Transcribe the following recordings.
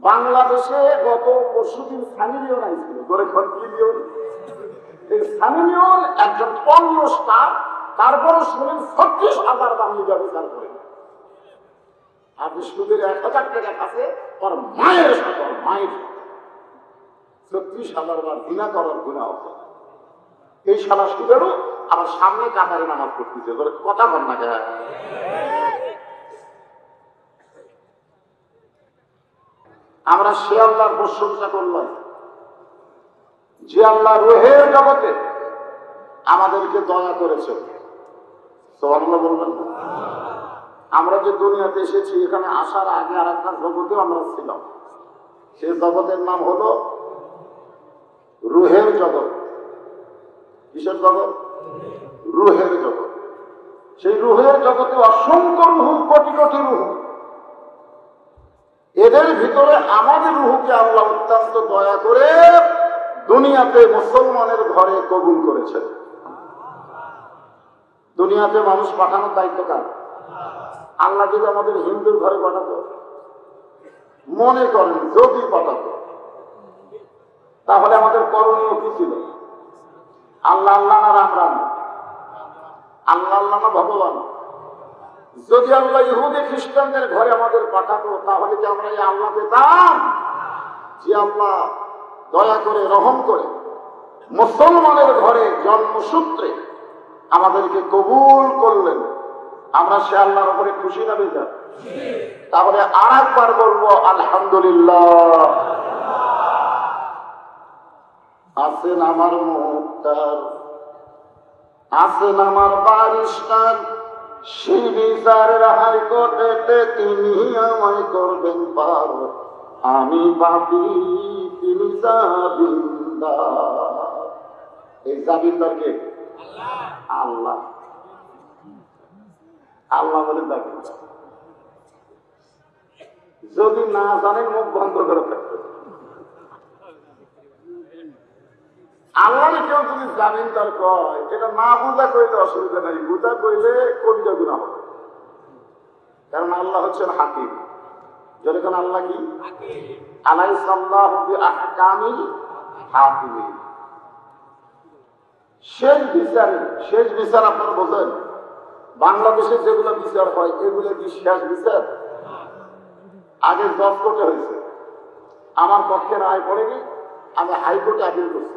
বাংলাদেশে গত পরশুদিন সানি লিওন আইছিল, এই সানি লিওন একজন পর্ন স্টার, তারপরে শুনেন 36,000 বাঙালি বিচার করে। আর বিষ্ণুদের 1,000 টাকা কাছে ওর মায়ের সাথে, ওর মায়ের 36,000 বার ঘৃণা করার গুণা হতো। এই শালা সুদেরও আবার সামনে কাতারে নামাজ পড়তেছে, কথা বল না কেন? আমরা সে আল্লাহর প্রশংসা করলাম যে আল্লাহ রুহের জগতে আমাদেরকে দয়া করেছে। সুবহানাল্লাহ বলবেন না? আমরা যে দুনিয়াতে এসেছি, এখানে আসার আগে আর একটা জগতেও আমরা ছিলাম। সেই জগতের নাম হলো রুহের জগৎ। কিসের জগৎ? রুহের জগৎ। সেই রুহের জগতে অসংখ্য রুহ, কোটি কোটি রুহ। এদের ভিতরে আমাদের রুহকে আল্লাহ অত্যন্ত দয়া করে দুনিয়াতে মুসলমানের ঘরে কবুল করেছেন। দুনিয়াতে মানুষ পাঠানোর দায়িত্ব কার? আল্লাহ যদি আমাদের হিন্দুর ঘরে পাঠাতো, মনে করেন যদি পাঠাতো, তাহলে আমাদের করণীয় কি ছিল? আল্লাহ আল্লাহ না রাম রাম? আল্লাহ আল্লাহ না ভগবান? যদি আল্লাহ ইহুদি খ্রিস্টানদের ঘরে আমাদের পাঠাতো, তাহলে কি আমরা এই আল্লাহ পেতাম? যে আল্লাহ দয়া করে রহম করে মুসলমানের ঘরে জন্মসূত্রে আমাদেরকে কবুল করলেন, আমরা সে আল্লাহর উপরে খুশি না বেজার? তাহলে আর একবার বলবো আলহামদুলিল্লাহ। আছেন আমার মুক্তার, আছেন আমার বারিস্টার, সেই বিচারের হাইকোর্টে তিনি আমায় করবেন পার। আমি পাপী, তিনি জামিনদার। এই জামিনদার কে? আল্লাহ। আল্লাহ বলে জামিনদার। যদি না জানেন মুখ বন্ধ করে থাকবে। আল্লাহরে কেউ যদি জামিনদার কয়, এটা না বুঝা কইলে অসুবিধা নাই, বুঝা কইলে কবিতা গুণা হবে। কারণ আল্লাহ হচ্ছেন হাকিম। যখন আল্লাহ কি আলাইসাল্লাহু বিআহকামিল হাকিমিন, শেষ বিচারে, শেষ বিচার আপনারা বোঝেন? বাংলাদেশে যেগুলো বিচার হয় এগুলো কি শেষ বিচার? আগে জজ কোর্টে হয়েছে, আমার পক্ষে রায় পড়েনি, আমি হাইকোর্টে আপিল করছি।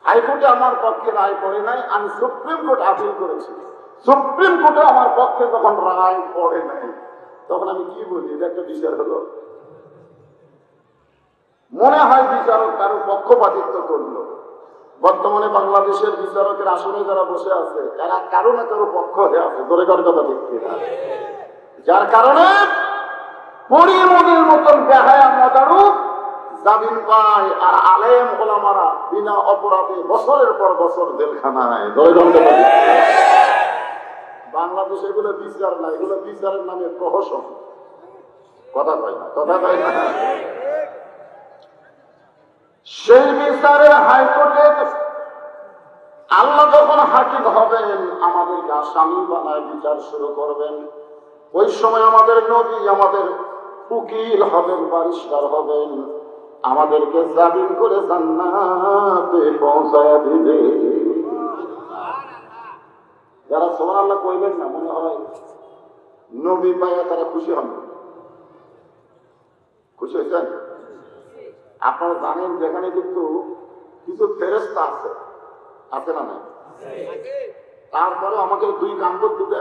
হাইকোর্টে আমার পক্ষে রায় পড়ে নাই, আমি সুপ্রিম কোর্ট আপিল করেছি। সুপ্রিম কোর্টে আমার পক্ষে যখন রায় পড়ে নাই, তখন আমি কি বলি? এটা একটা বিচার হলো? মনে হয় বিচারক কারো পক্ষপাতিত্ব করলো। বর্তমানে বাংলাদেশের বিচারকের আসনে যারা বসে আছে, এরা কারো না কারো পক্ষ হয়ে আছে। ধরে কারো কথা দেখতে, যার কারণে পরিমণির মতন বেহায়া মদারুক জামিন পায়, আর আলেম ওলামারা বিনা অপরাধে বছরের পর বছর জেলখানায়। বাংলাদেশে এগুলো বিচার না, এগুলো বিচারের নামে প্রহসন। কথা কয় না, কথা কয় না। সেই বিচারে হাইকোর্টে আল্লাহ যখন হাকিম হবেন, আমাদেরকে আসামি বানায় বিচার শুরু করবেন। ওই সময় আমাদের নবী আমাদের উকিল হবেন, বারিস্টার হবেন, আমাদেরকে জামিন করে জান্নাতে পৌঁছায় দিবে। যারা সুবহানাল্লাহ কইবেন না, মনে হয় নবী পাইয়া তারা খুশি হন। খুশি হয়েছেন? আপনারা জানেন যেখানে কিন্তু কিছু ফেরেশতা আছে, আছে না নাই? তারপরে আমাকে দুই কান্দর দিবে,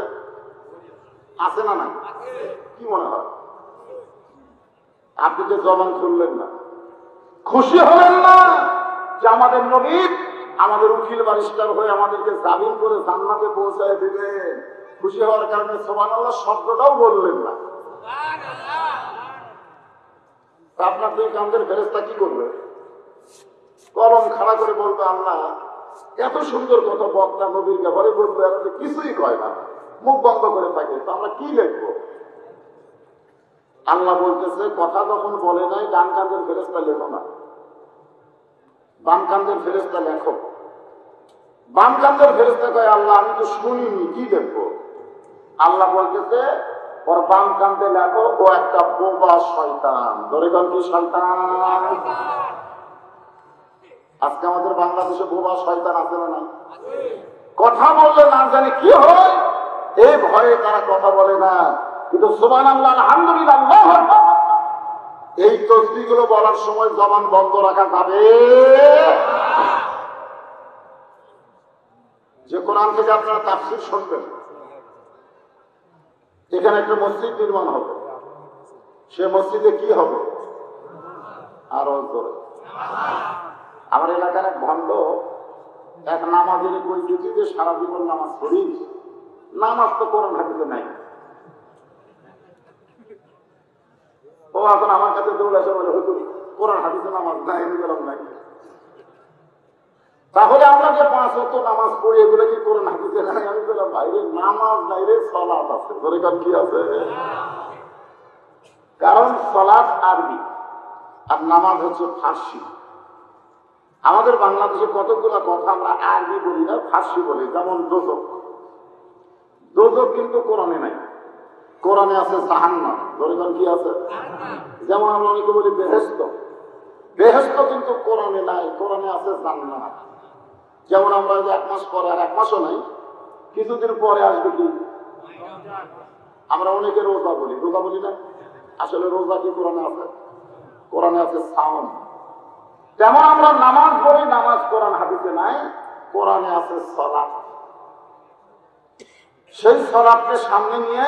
আছে না নাই? কি মনে হয়? আপনি যে জবান শুনলেন না, খুশি হলেন না যে আমাদের নবী আমাদের উকিল বারিস্টার হয়ে আমাদেরকে জামিন করে জান্নাতে পৌঁছায় দিবেন? খুশি হওয়ার কারণে সুবহানাল্লাহ শব্দটাও বললেন না। আপনার দুই কান্দের ফেরেশতা কি করবে? কলম খাড়া করে বলবে, আল্লাহ এত সুন্দর কথা বক্তা নবীর ব্যাপারে বলবে, এরা তো কিছুই কয় না, মুখ বন্ধ করে থাকে, তো আমরা কি লিখবো? আল্লাহ বলতেছে, কথা যখন বলে নাই, ডান কান্দের ফেরেশতা লেখো না, বাম কান্দের ফেরেশতা লেখো। বাম কান্দের ফেরেশতা কয়, আল্লাহ আমি তো শুনিনি, কি দেখবো? আল্লাহ বলতেছে, ওর বাম কান্দে লেখো ও একটা বোবা শয়তান। ধরে গেল কি শয়তান? আজকে আমাদের বাংলাদেশে বোবা শয়তান আছে না নাই? কথা বললে না জানি কি হয় এই ভয়ে তারা কথা বলে না, কিন্তু সুবহানাল্লাহ আলহামদুলিল্লাহ আল্লাহু আকবার এই তসবিহগুলো বলার সময় জবান বন্ধ রাখা যাবে। যে কোরআন থেকে আপনারা তাফসীর শুনবেন, এখানে একটা মসজিদ নির্মাণ হবে, সে মসজিদে কি হবে? আরো জোরে। আমার এলাকার এক ভণ্ড এক নামাজের কই দিতে যে সারা জীবন নামাজ পড়ি, নামাজ তো কোরআন হাদিসে নাই। ও এখন আমার কাছে দৌড়ে আসে বলে হুজুর কোরআন হাদিসে নামাজ নাই, আমি বললাম নাই। তাহলে আমরা যে 5 ওয়াক্ত নামাজ পড়ি এগুলো কি কোরআন হাদিসে নাই? আমি বললাম ভাইরে নামাজ নাই রে, সালাত আছে। ধরে কান কি আছে? কারণ সালাত আরবি আর নামাজ হচ্ছে ফার্সি। আমাদের বাংলাদেশে কতগুলো কথা আমরা আরবি বলি না, ফার্সি বলি। যেমন দোজক, দোজক কিন্তু কোরআনে নাই, কোরআনে আছে জাহান্নাম। ধরে কান কি আছে? যেমন আমরা অনেকে বলি বেহেশত, বেহেশত কিন্তু কোরআনে নাই, কোরআনে আছে জান্নাত। যেমন আমরা 1 মাস পরে, আর 1 মাসও নাই, কিছুদিন পরে আসবে কি? আমরা অনেকে রোজা বলি, রোজা বলি না। আসলে রোজা কি কোরআনে আছে? কোরআনে আছে সাওম। যেমন আমরা নামাজ বলি, নামাজ কোরআন হাদিসে নাই, কোরআনে আছে সালাত। সেই সালাতকে সামনে নিয়ে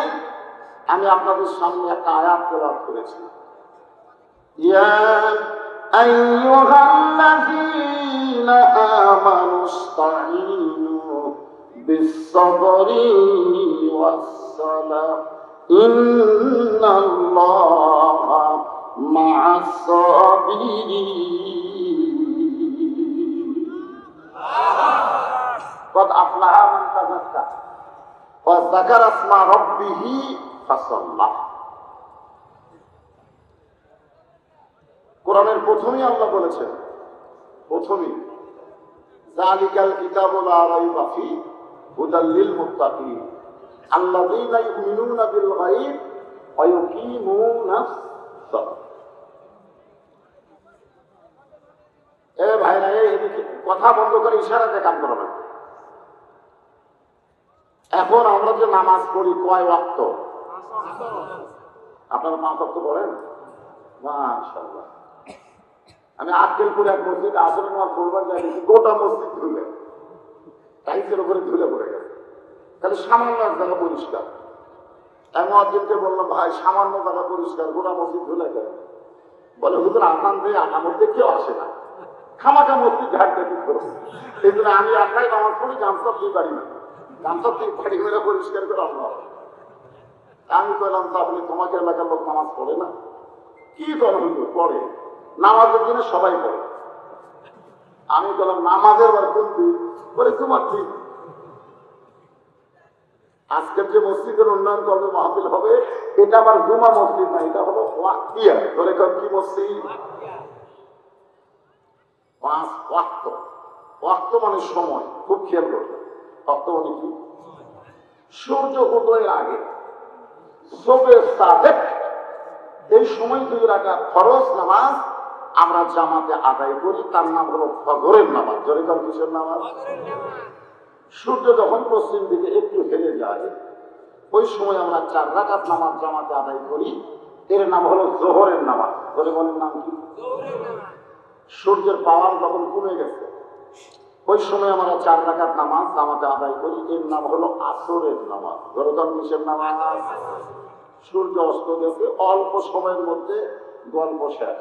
আমি আপনাদের সামনে একটা আয়াত তেলাওয়াত করেছি। ইয়া আইয়ুহাল্লাযীনা আমানু ইসতাঈনু বিস-সাবরি ওয়াস-সালাহ ইন্নাল্লাহা মা'আস-সাবিরিন। قد أفلح من تزكى وذكر اسم ربه فصلى। কোরআনের প্রথমেই আল্লাহ বলেছেন, প্রথমেই যালিকাল কিতাবু লা রাইবা ফীহি হুদাল লিল মুত্তাকিন আল্লাযীনা ইউমিনুনা বিল গায়ব ওয়া ইউকিমুনাস সালাত। এ ভাইরা, এদিকে কথা বন্ধ করে ইশারাতে কাম করা লাগবে। এখন আমরা যে নামাজ পড়ি কয় ওয়াক্ত? আপনারা 5 ওয়াক্ত পড়েন? মাশাআল্লাহ। আমি আক্কেলপুরে এক মসজিদে আসলে নামাজ পড়বার যাই, গোটা মসজিদ ধুলে, টাইসের উপরে ধুলে পড়ে গেছে, তাহলে সামান্য এক জায়গা পরিষ্কার। আমি অর্জনকে বললাম ভাই সামান্য জায়গা পরিষ্কার, গোটা মসজিদ ধুলে গেল। বলে হুজুর আসান দিয়ে আটার মধ্যে কেউ আসে না, খামাখা মসজিদ ঝাড় দেখি করবো। এই জন্য আমি একাই নামাজ পড়ি, গামছা দিয়ে পারি না, গামছা দিয়ে পাড়ি মেরে পরিষ্কার করে আল্লাহ। আমি বললাম তাহলে তোমাকে এলাকার লোক নামাজ পড়ে না? কি করো হুজুর? পড়ে, নামাজের দিনে সবাই পড়ে। আমি বললাম নামাজের বার কোন দিন? বলে তোমার দিন। আজকের যে মসজিদের উন্নয়ন করবে, মাহফিল হবে, এটা আবার জুমা মসজিদ না, এটা হলো ওয়াক্তিয়া। ধরে কর কি মসজিদ? 5 ওয়াক্ত। ওয়াক্ত মানে সময়, খুব খেয়াল করবে। ওয়াক্ত মানে কি? সূর্য উদয়ের আগে, সবে সাদেক, এই সময় 2 রাকাত ফরজ নামাজ আমরা জামাতে আদায় করি, তার নাম হলো ফজরের নামাজ। ধরে কর কিসের নামাজ? সূর্য যখন পশ্চিম দিকে একটু হেলে যায়, ওই সময় আমরা 4 রাকাত নামাজ জামাতে আদায় করি, এর নাম হলো জোহরের নামাজ। ধরে বলেন নাম কি? সূর্যের পাওয়ার যখন কমে গেছে, ওই সময় আমরা 4 রাকাত নামাজ জামাতে আদায় করি, এর নাম হলো আসরের নামাজ। ধরে কর কিসের নামাজ? সূর্য অস্ত গেছে, অল্প সময়ের মধ্যে গল্প শেষ,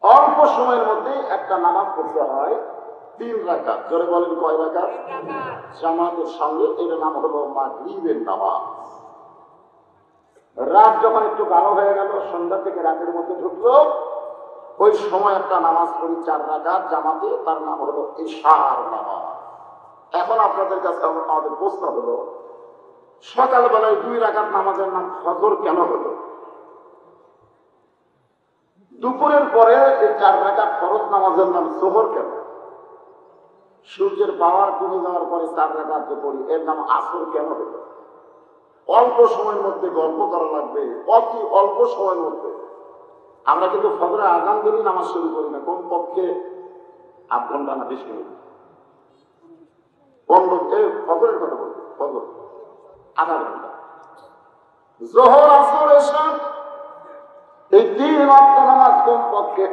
অল্প সময়ের মধ্যে একটা নামাজ পড়তে হয় 3 রাকাত। জোরে বলেন কয় রাকাত? জামাতের সঙ্গে। এর নাম হলো মাগরিবের নামাজ। রাত যখন একটু গাঢ় হয়ে গেল, সন্ধ্যা থেকে রাতের মধ্যে ঢুকলো, ওই সময় একটা নামাজ পড়ি 4 রাকাত জামাতে, তার নাম হলো ইশার নামাজ। এখন আপনাদের কাছে আমাদের প্রশ্ন হলো, সকালবেলায় 2 রাকাত নামাজের নাম ফজর কেন হলো? দুপুরের পরে এই 4 রাকাত ফরজ নামাজের নাম জোহর কেন? সূর্যের পাওয়ার কমে যাওয়ার পরে 4 রাকাত যে পড়ি, এর নাম আসর কেন হলো? অল্প সময়ের মধ্যে গল্প করা লাগবে, অতি অল্প সময়ের মধ্যে। আমরা কিন্তু ফজরের আযান দিলেই নামাজ শুরু করি না, কোন পক্ষে 8 ঘন্টা না 20 মিনিট। ফজরের কথা বলছি, ফজর আধা ঘন্টা, যোহর আসর এশা এই 3 ওয়াক্ত নামাজ কোন পক্ষে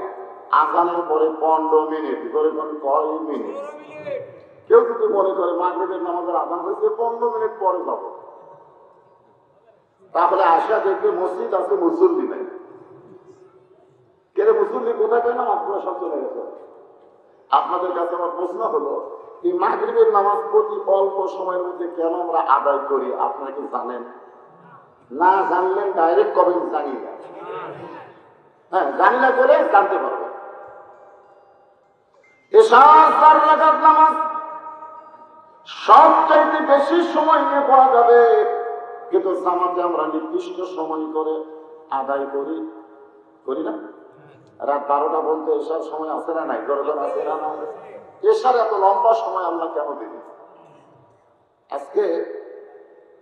আযানের পরে 15 মিনিট করে, কয় মিনিট। কেউ যদি মনে করে মাগরিবের নামাজের আযান হয়েছে 15 মিনিট পরে যাব, তাহলে আশা দেখবে মসজিদ আছে, মুসল্লি নাই। কেন মুসল্লি কোথায় কেন নামাজ পড়া সব চলে গেছে। আপনাদের কাছে আমার প্রশ্ন হলো, এই মাগরিবের নামাজ প্রতি অল্প সময়ের মধ্যে কেন আমরা আদায় করি আপনারা কি জানেন? না জানলেন ডাইরেক্ট কমেন্ট জানি না, হ্যাঁ জানি না বলে জানতে পারবেন। এশার 4 রাকাত নামাজ সবচাইতে বেশি সময় নিয়ে পড়া যাবে, কিন্তু জামাতে আমরা নির্দিষ্ট সময় করে আদায় করি, করি না? রাত 12টা বলতে এশার সময় আছে না নাই? দরকার আছে না নাই? এশার এত লম্বা সময় আমরা কেন দিই? আজকে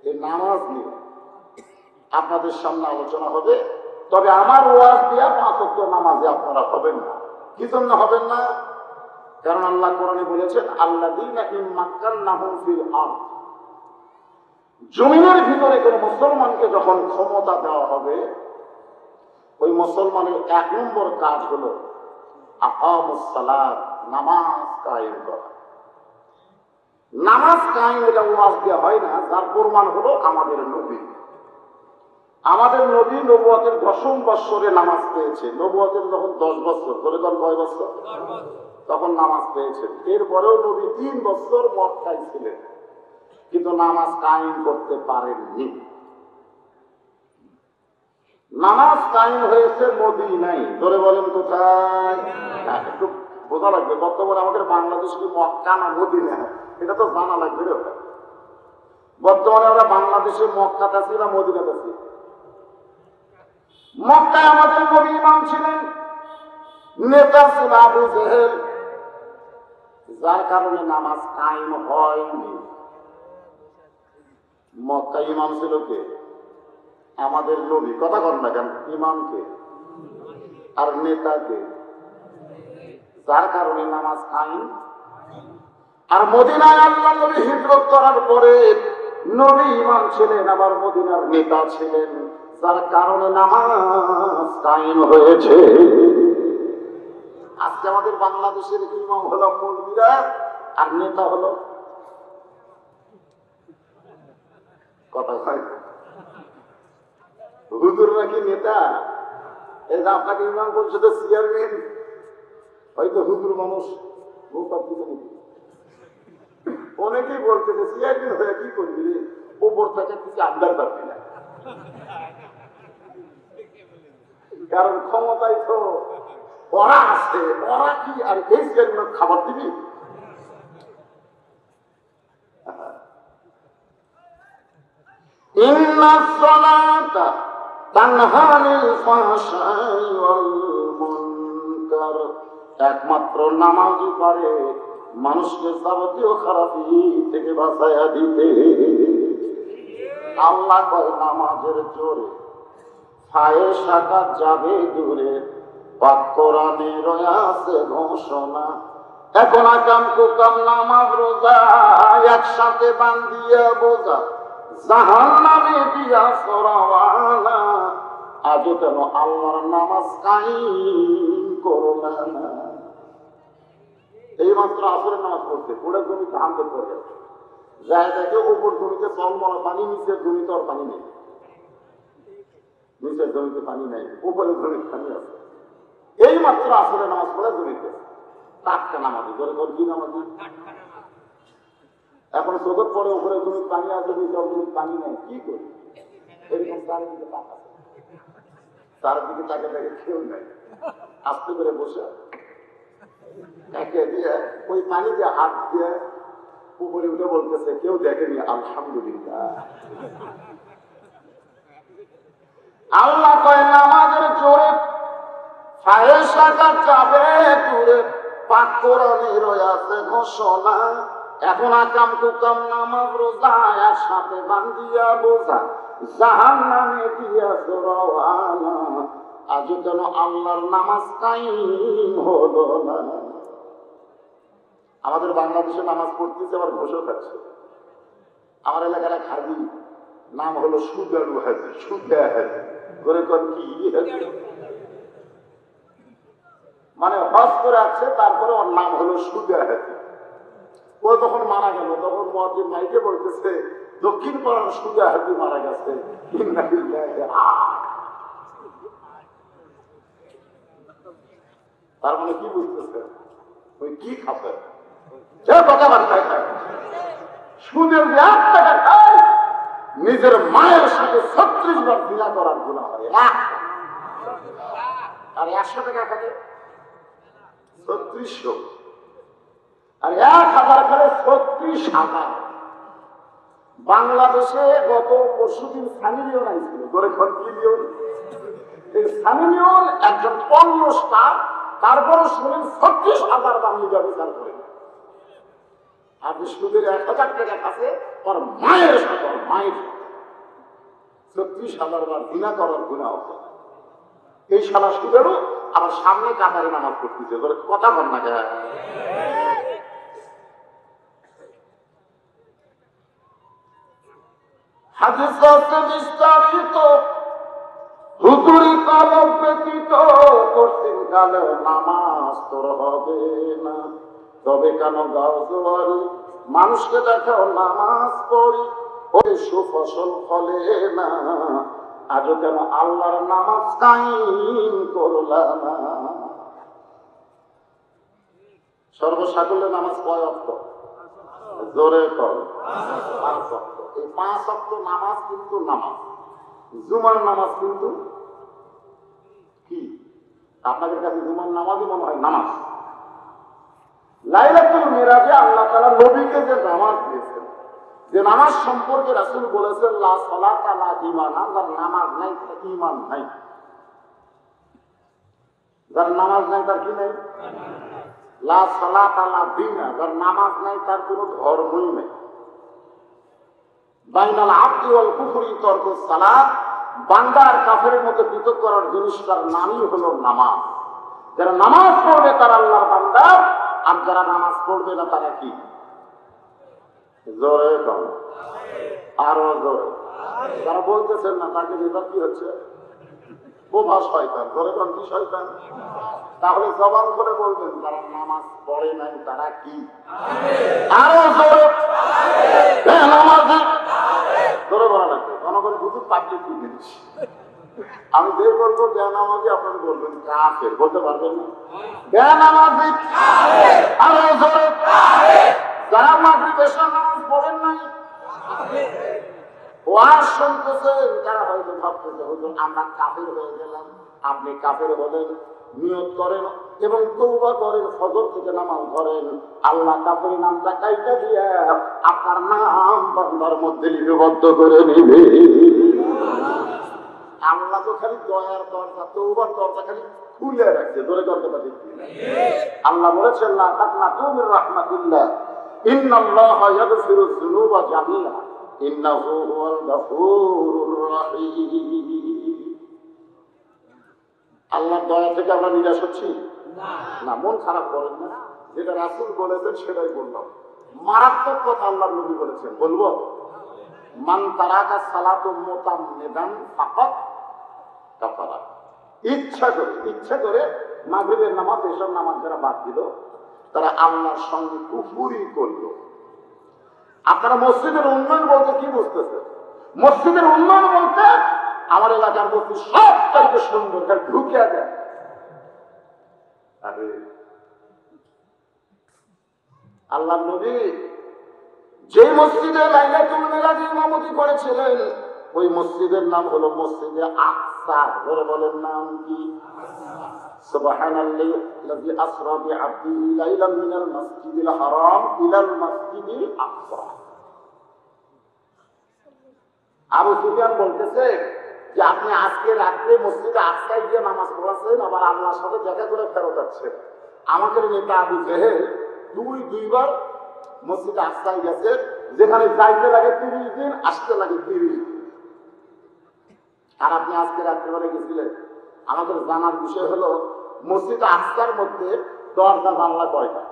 এই নামাজ নিয়ে আপনাদের সামনে আলোচনা হবে, তবে আমার ওয়াজ দিয়া 5 ওয়াক্ত নামাজে আপনারা হবেন না। কি জন্য হবেন না? কারণ আল্লাহ কোরআনে বলেছেন, আল্লাযীনা ইন মাক্কান্নাহুম ফিল আরদ, জমিনের ভিতরে কোন মুসলমানকে যখন ক্ষমতা দেওয়া হবে, ওই মুসলমানের 1 নম্বর কাজ হলো আকামুস সালাত, নামাজ কায়েম করা। নামাজ কায়েম এটা ওয়াজ দিয়ে হয় না, যার প্রমাণ হলো আমাদের নবী। আমাদের নবী নবুয়তের 10ম বৎসরে নামাজ পেয়েছে। নবুয়তের যখন 10 বছর, ধরে কোন কয় বছর, তখন নামাজ পেয়েছেন। এরপরেও নবী 3 বছর মক্কায় ছিলেন, কিন্তু নামাজ কায়েম করতে পারেননি। নামাজ কায়েম হয়েছে মদিনায়। ধরে বলেন কোথায়? একটু বোঝা লাগবে, বর্তমানে আমাদের বাংলাদেশ কি মক্কা না মদিনা, এটা তো জানা লাগবে রে। বর্তমানে আমরা বাংলাদেশে মক্কাতে আছি না মদিনাতে আছি? মক্কায় আমাদের নবী ইমাম ছিলেন, নেতা ছিল আবু জেহেল, যার কারণে নামাজ কায়েম হয়নি। মক্কায় ইমাম ছিল কে? আমাদের নবী। কথা কন না কেন? ইমামকে আর নেতাকে, যার কারণে নামাজ কায়েম। আর মদিনায় আল্লাহ নবী হিজরত করার পরে নবী ইমাম ছিলেন, আবার মদিনার নেতা ছিলেন, যার কারণে নামাজ কায়েম হয়েছে। আজকে আমাদের বাংলাদেশের ইমাম হলো মৌলবীরা, আর নেতা হলো, কথা হয় হুজুর নাকি নেতা। এই যে আপনাকে ইমাম পরিষদের চেয়ারম্যান, হয়তো হুজুর মানুষ, অনেকেই বলতেছে চেয়ারম্যান হয়ে কি করবি, উপর থেকে কিছু আন্দার পারবি না, কারণ ক্ষমতায় তো ওরা আছে। ওরা কি আর এই চেয়ারম্যান খাবার দিবি? ইন্নাস সালাতা তানহা আনিল ফাহশাই ওয়াল মুনকার, একমাত্র নামাজই পারে মানুষকে যাবতীয় খারাপি থেকে বাঁচাইয়া দিতে। আল্লাহ কয় নামাজের জোরে ফায়েশাকা যাবে দূরে, পাক কোরআনে রয়েছে ঘোষণা। এখন আকাম কুকাম নামাজ রোজা একসাথে বান্ধিয়া বোঝা, জাহান্নামে দিয়া সরাওয়ালা, আজও কেন আল্লাহর নামাজ কায়েম করলা না? এই মাত্র আসরের নামাজ পড়ছে, পুরো জমিতে ধান করতে হবে, যায় দেখে উপর জমিতে চলমলা পানি, নিচের জমিতে আর পানি নেই। নিচের জমিতে পানি নেই, উপরের জমিতে পানি আছে। এই মাত্র আসরের নামাজ পড়ে জমিতে টাটকা নামাজি, ধরে কোন কি নামাজি? এখন চোখের পরে উপরে জমিতে পানি আছে, নিচের জমিতে পানি নেই, কি করি? এরকম চারিদিকে তাকা, চারিদিকে তাকে দেখে কেউ নেই, আস্তে করে বসে একে দিয়ে ওই পানি দিয়ে হাত দিয়ে উপরে উঠে বলতেছে, কেউ দেখেনি আলহামদুলিল্লাহ। আল্লাহ কয় নামাজের জোরে ফায়েশাকা যাবে দূরে, পাক কোরআনে রয়েছে ঘোষণা। এখন আকাম কুকাম নামাজ রোজা একসাথে বান্ধিয়া বোঝা জাহান্নামে দিয়াছ রওয়ানা। আজ কেন আল্লাহর নামাজ কায়েম হলো না? আমাদের বাংলাদেশে নামাজ পড়তেছে আবার ঘোষও খাচ্ছে। আমার এলাকার এক হাজি নাম হলো সুদারু হাজি, সুদা হাজি করে কন কি মানে হজ করে আসছে, তারপরে ওর নাম হলো সুদা হাজি। ও যখন মারা গেল তখন মুয়াজ্জিন মাইকে বলতেছে দক্ষিণ পাড়ার সুদা হাজি মারা গেছে। তার মানে কি বুঝতেছে? ওই কি খাবে কথাবার্তায় থাকে সুদের যে 1 টাকা খায়, নিজের মায়ের সাথে 36 বার জিনা করার গুনাহ হয়। আর 100 টাকা খাবে 3600, আর 1000 খালে 36,000। বাংলাদেশে গত পরশুদিন সানি লিওন আইছিল, ধরে কি লিওন, এই সানি লিওন একজন পণ্য স্টার, তারপরে শুনেন 36,000 দাম নিয়ে বিচার করে। আপনি সুদের 1000 টাকা কাছে ওর মায়ের সাথে, ওর মায়ের 36,000 বার জিনা করার গুনাহ হবে। এই শালা সুদেরও আবার সামনে কাতারে নামাজ পড়তেছে, কথা বল না কেন? হাদিস আছে বিস্তারিত, হুজুরি তলব ব্যতীত কঠিন কালে নামাজ তোর হবে না। তবে কেন গাও জোয়ারি মানুষকে দেখাও নামাজ পড়ি, ওই সুফসল ফলে না। আজও কেন আল্লাহর নামাজ কায়েম করলা না? সর্বসাকুল্যে নামাজ কয় ওয়াক্ত? জোরে কর 5 ওয়াক্ত। এই 5 ওয়াক্ত নামাজ কিন্তু নামাজ, জুমার নামাজ কিন্তু কি? আপনাদের কাছে জুমার নামাজই মনে হয় নামাজ। লাইলাতুল মিরাজে আল্লাহ তাআলা নবীকে যে নামাজ দিয়েছেন, যে নামাজ সম্পর্কে রাসূল বলেছেন লা সালাতা লা ঈমানা, যার নামাজ নাই তার ঈমান নাই। যার নামাজ নাই তার কি নাই? লা সালাতা লা দীনা, যার নামাজ নাই তার কোনো ধর্মই নাই। বাইনাল আবদি ওয়াল কুফরি তরকুস সালাত, বান্দা আর কাফেরের মধ্যে পৃথক করার জিনিসটার নামই হলো নামাজ। যারা নামাজ পড়বে তারা আল্লাহর বান্দা, আর যারা নামাজ পড়বে না তারা কি? জোরে কম, আরো জোরে। যারা বলতেছেন না তাকে এটা কি হচ্ছে? বোবা শয়তান। জোরে কম, কি শয়তান? তাহলে জবান করে বলবেন যারা নামাজ পড়ে নাই তারা কি? আরো জোরে নামাজি জোরে বলা লাগবে। জনগণ শুধু পাবলিক জিনিস। আমি যে বলবো বেনামাজি, আপনারা বলবেন কাফের, বলতে পারবেন না? বেনামাজি আরো জোরে। যারা মাগরিব এশার নামাজ পড়েন নাই, ওয়াজ শুনতেছেন, তারা হয়তো ভাবতেছে হুজুর আমরা কাফের হয়ে গেলাম। আপনি কাফের হলেন, নিয়ত করেন এবং তওবা করেন, ফজর থেকে নামাজ ধরেন, আল্লাহ কাফের নামটা কাইটা দিয়ে আপনার নাম বান্দার মধ্যে লিপিবদ্ধ করে নিবে। আল্লাহ তো খালি দয়ার দরজা, তওবার দরজা খালি খুলে রাখছে। ধরে করতে পারি আল্লাহ বলেছেন লা তাকনাতু মির রাহমাতিল্লাহ, ইন্নাল্লাহা ইয়াগফিরুয যুনুবা জামিআ, ইন্নাহু হুয়াল গফুরুর রহিম। আল্লাহর দয়া থেকে আমরা নিরাশ হচ্ছি না, মন খারাপ করেন না। যেটা রাসূল বলেছেন সেটাই বললাম। মারাত্মক কথা আল্লাহর নবী বলেছেন, বলবো? মান তারাকা সালাতু মুতাম্মিদান ফাকাত কাফারা। ইচ্ছা করে মাগরিবের নামাজ, এশার নামাজ যারা বাদ দিল তারা আল্লাহর সঙ্গে কুফরি করলো। আপনারা মসজিদের উন্নয়ন বলতে কি বুঝতেছে? মসজিদের উন্নয়ন বলতে আমার এলাকার মধ্যে সব চাইতে সুন্দর ঢুকে দেয়। আরে আল্লাহ নবী যে মসজিদে লাইলাতুল মিলাদে ইমামতি করেছিলেন, ওই মসজিদের নাম হলো মসজিদে আকসা। ধরে বলেন নাম কি? সুবহানাল্লাযী আসরা বিআবদিহি লাইলাম মিনাল মাসজিদিল হারাম ইলাল মাসজিদিল আকসা। আবু সুফিয়ান বলতেছে যে আপনি আজকে রাত্রে মসজিদে আকসায় গিয়ে নামাজ পড়াচ্ছেন, আবার আল্লাহর সাথে দেখা করে ফেরত যাচ্ছেন। আমাকে নেতা আবু জেহেল দুইবার মসজিদে আস্তায় গেছে, যেখানে যাইতে লাগে 30 দিন, আসতে লাগে 30 দিন। আর আপনি আজকে রাত্রিবেলা গেছিলেন। আমাদের জানার বিষয় হলো মসজিদে আস্তার মধ্যে দরজা জানলা কয়টা?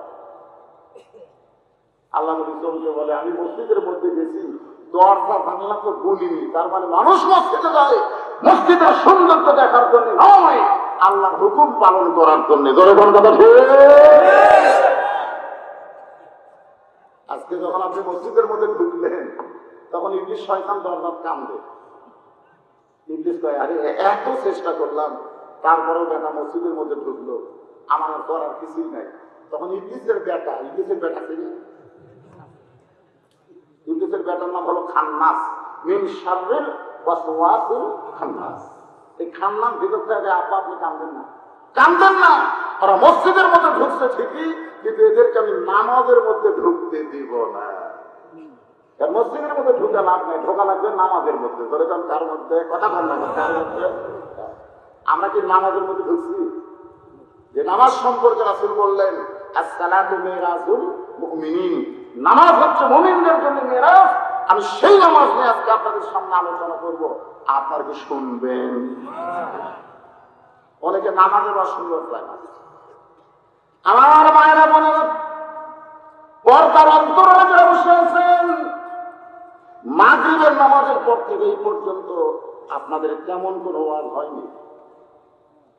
আল্লাহ নবী চলকে বলে, আমি মসজিদের মধ্যে গেছি, দরজা জানলা তো বলিনি। তার মানে মানুষ মসজিদে যায় মসজিদের সৌন্দর্য দেখার জন্য নয়, আল্লাহর হুকুম পালন করার জন্য। জোরে কোন কথা ঠিক? আজকে যখন আপনি মসজিদের মধ্যে ঢুকলেন, তখন ইবলিস শয়তান দরজার কামড়ে। ইবলিস কয়, আরে এত চেষ্টা করলাম, তারপরেও বেটা মসজিদের মধ্যে ঢুকলো, আমার আর করার কিছুই নাই। তখন ইবলিসের বেটা ছিল, ইবলিসের বেটার নাম হলো খান্নাস, মিন শাররিল ওয়াসওয়াসিল খান্নাস। এই খান্নাস ভিতর থেকে, আব্বা আপনি কাঁদবেন না, ওরা মসজিদের মধ্যে ঢুকছে ঠিকই, কিন্তু এদেরকে আমি নামাজের মধ্যে ঢুকতে দিব না। মসজিদের মধ্যে ঢুকে লাভ নাই, ঢোকা লাগবে নামাজের মধ্যে। ধরে যান কার মধ্যে? কথা বল না, কার মধ্যে? আমরা কি নামাজের মধ্যে ঢুকছি? যে নামাজ সম্পর্কে রাসূল বললেন, আসসালাতু মিরাজুল মুমিনিন, নামাজ হচ্ছে মুমিনদের জন্য মিরাজ। আমি সেই নামাজ নিয়ে আজকে আপনাদের সামনে আলোচনা করব, আপনারা কি শুনবেন? অনেকে নামাজের অসুন্দর পায় না। আমার মায়েরা বোনেরা, পর্দার অন্তরালে যারা বসে আছেন, মাগরিবের নামাজের পর থেকে এই পর্যন্ত আপনাদের তেমন কোনো ওয়াজ হয়নি।